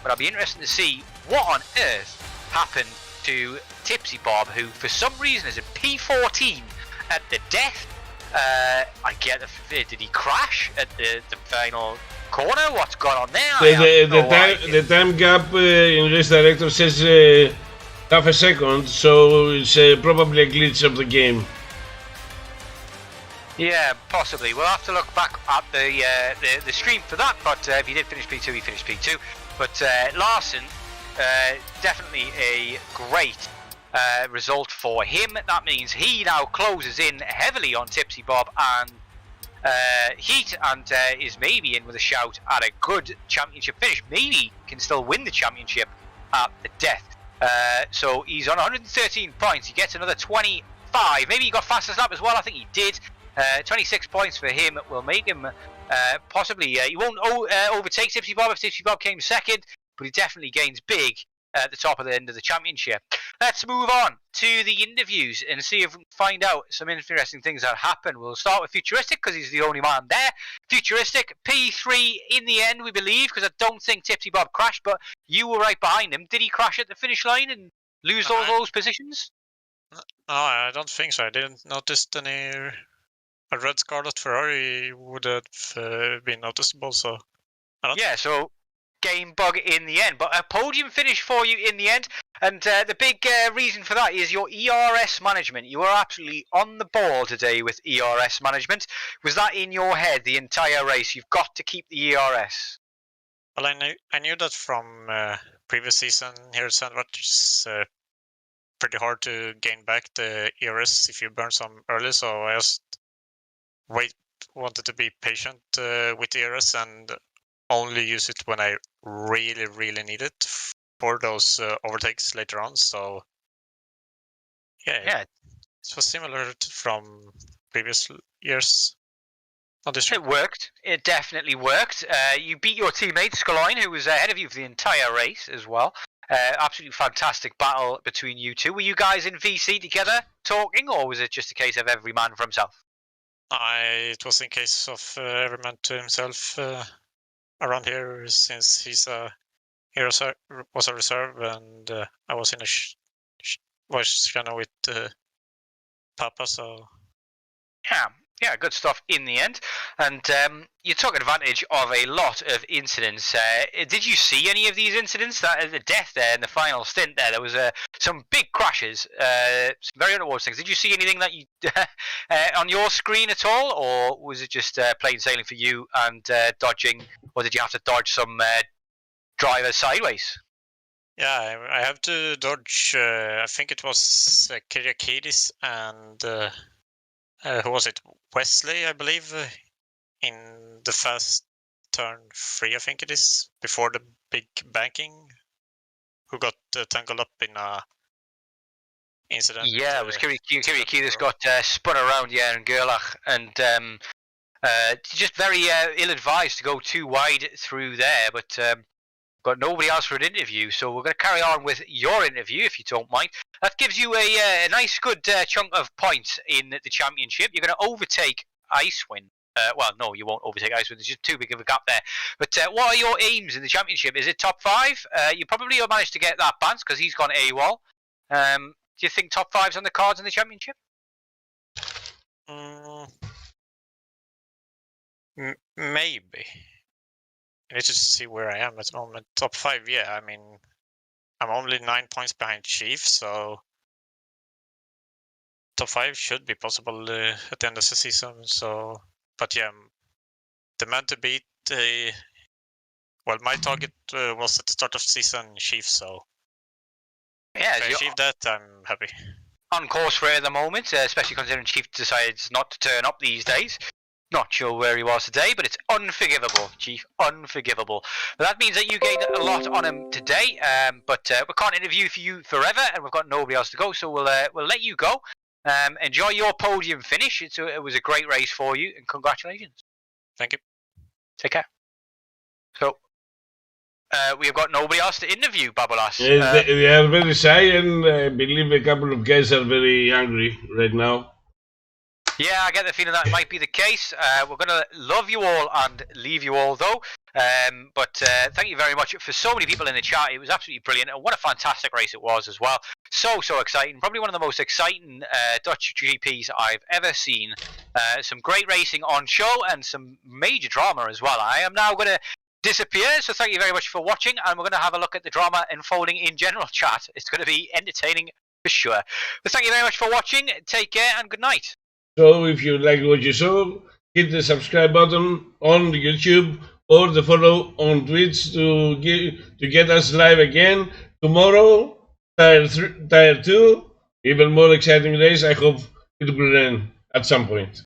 But I'll be interested to see what on earth happened to Tipsy Bob, who for some reason is in P14 at the death. Did he crash at the final corner? What's going on there? The time gap in race director says half a second, so it's probably a glitch of the game. Yeah, possibly. We'll have to look back at the stream for that. But if he did finish P2, he finished P2. But Larson, definitely a great result for him. That means he now closes in heavily on Tipsy Bob and Heat, and is maybe in with a shout at a good championship finish. Maybe can still win the championship at the death. So he's on 113 points. He gets another 25. Maybe he got fastest lap as well. I think he did. 26 points for him will make him possibly. He won't overtake Tipsy Bob if Tipsy Bob came second, but he definitely gains big at the top of the end of the championship. Let's move on to the interviews and see if we can find out some interesting things that happen. We'll start with Futuristic because he's the only man there. Futuristic, P3 in the end, we believe, because I don't think Tipsy Bob crashed, but you were right behind him. Did he crash at the finish line and lose all those positions? No, I don't think so. I didn't notice any. A red Scarlet Ferrari would have been noticeable, so. So game bug in the end, but a podium finish for you in the end. And the big reason for that is your ERS management. You were absolutely on the ball today with ERS management. Was that in your head the entire race? You've got to keep the ERS. Well, I knew that from previous season here at Sandwich. It's pretty hard to gain back the ERS if you burn some early, so I just wanted to be patient with ERS and only use it when I really need it for those overtakes later on. So it was similar from previous years. It worked. It definitely worked. You beat your teammate Sculline, who was ahead of you for the entire race as well. Absolutely fantastic battle between you two. Were you guys in VC together talking, or was it just a case of every man for himself? It was in case of every man to himself around here, since he was a reserve, and I was in a voice channel with Papa. So yeah, good stuff in the end. And you took advantage of a lot of incidents. Did you see any of these incidents? That the death there in the final stint there was some big crashes, some very unawards things. Did you see anything that you on your screen at all, or was it just plain sailing for you and dodging, or did you have to dodge some drivers sideways? Yeah, I have to dodge. I think it was Kyriakidis and who was it? Wesley, I believe, in the fast turn 3, I think it is, before the big banking, who got tangled up in a incident. Yeah, it was Kyriakidis got spun around, in Gerlach, and just very ill-advised to go too wide through there, but got nobody else for an interview, so we're going to carry on with your interview, if you don't mind. That gives you a nice, good chunk of points in the championship. You're going to overtake Icewind. Well, no, you won't overtake Icewind. There's just too big of a gap there. But what are your aims in the championship? Is it top 5? You probably will manage to get that Bance because he's gone AWOL. Do you think top 5's on the cards in the championship? Maybe. I need to see where I am at the moment. Top 5, yeah. I mean, I'm only 9 points behind Chief, so top 5 should be possible at the end of the season. So, but yeah, the man to beat. Well, my target was at the start of season Chief, so Yeah, if I achieve that, I'm happy. On course for it at the moment, especially considering Chief decides not to turn up these days. Not sure where he was today, but it's unforgivable, Chief. Unforgivable. But that means that you gained a lot on him today, but we can't interview for you forever, and we've got nobody else to go, so we'll let you go. Enjoy your podium finish. It was a great race for you, and congratulations. Thank you. Take care. So, we have got nobody else to interview, Babolas. They are very shy, and I believe a couple of guys are very angry right now. Yeah, I get the feeling that might be the case. We're going to love you all and leave you all, though. But thank you very much for so many people in the chat. It was absolutely brilliant. And what a fantastic race it was as well. So exciting. Probably one of the most exciting Dutch GPs I've ever seen. Some great racing on show and some major drama as well. I am now going to disappear, so thank you very much for watching. And we're going to have a look at the drama unfolding in general chat. It's going to be entertaining for sure. But thank you very much for watching. Take care and good night. So if you like what you saw, hit the subscribe button on YouTube or the follow on Twitch to get us live again tomorrow. Tier 2, even more exciting race. I hope it will end at some point.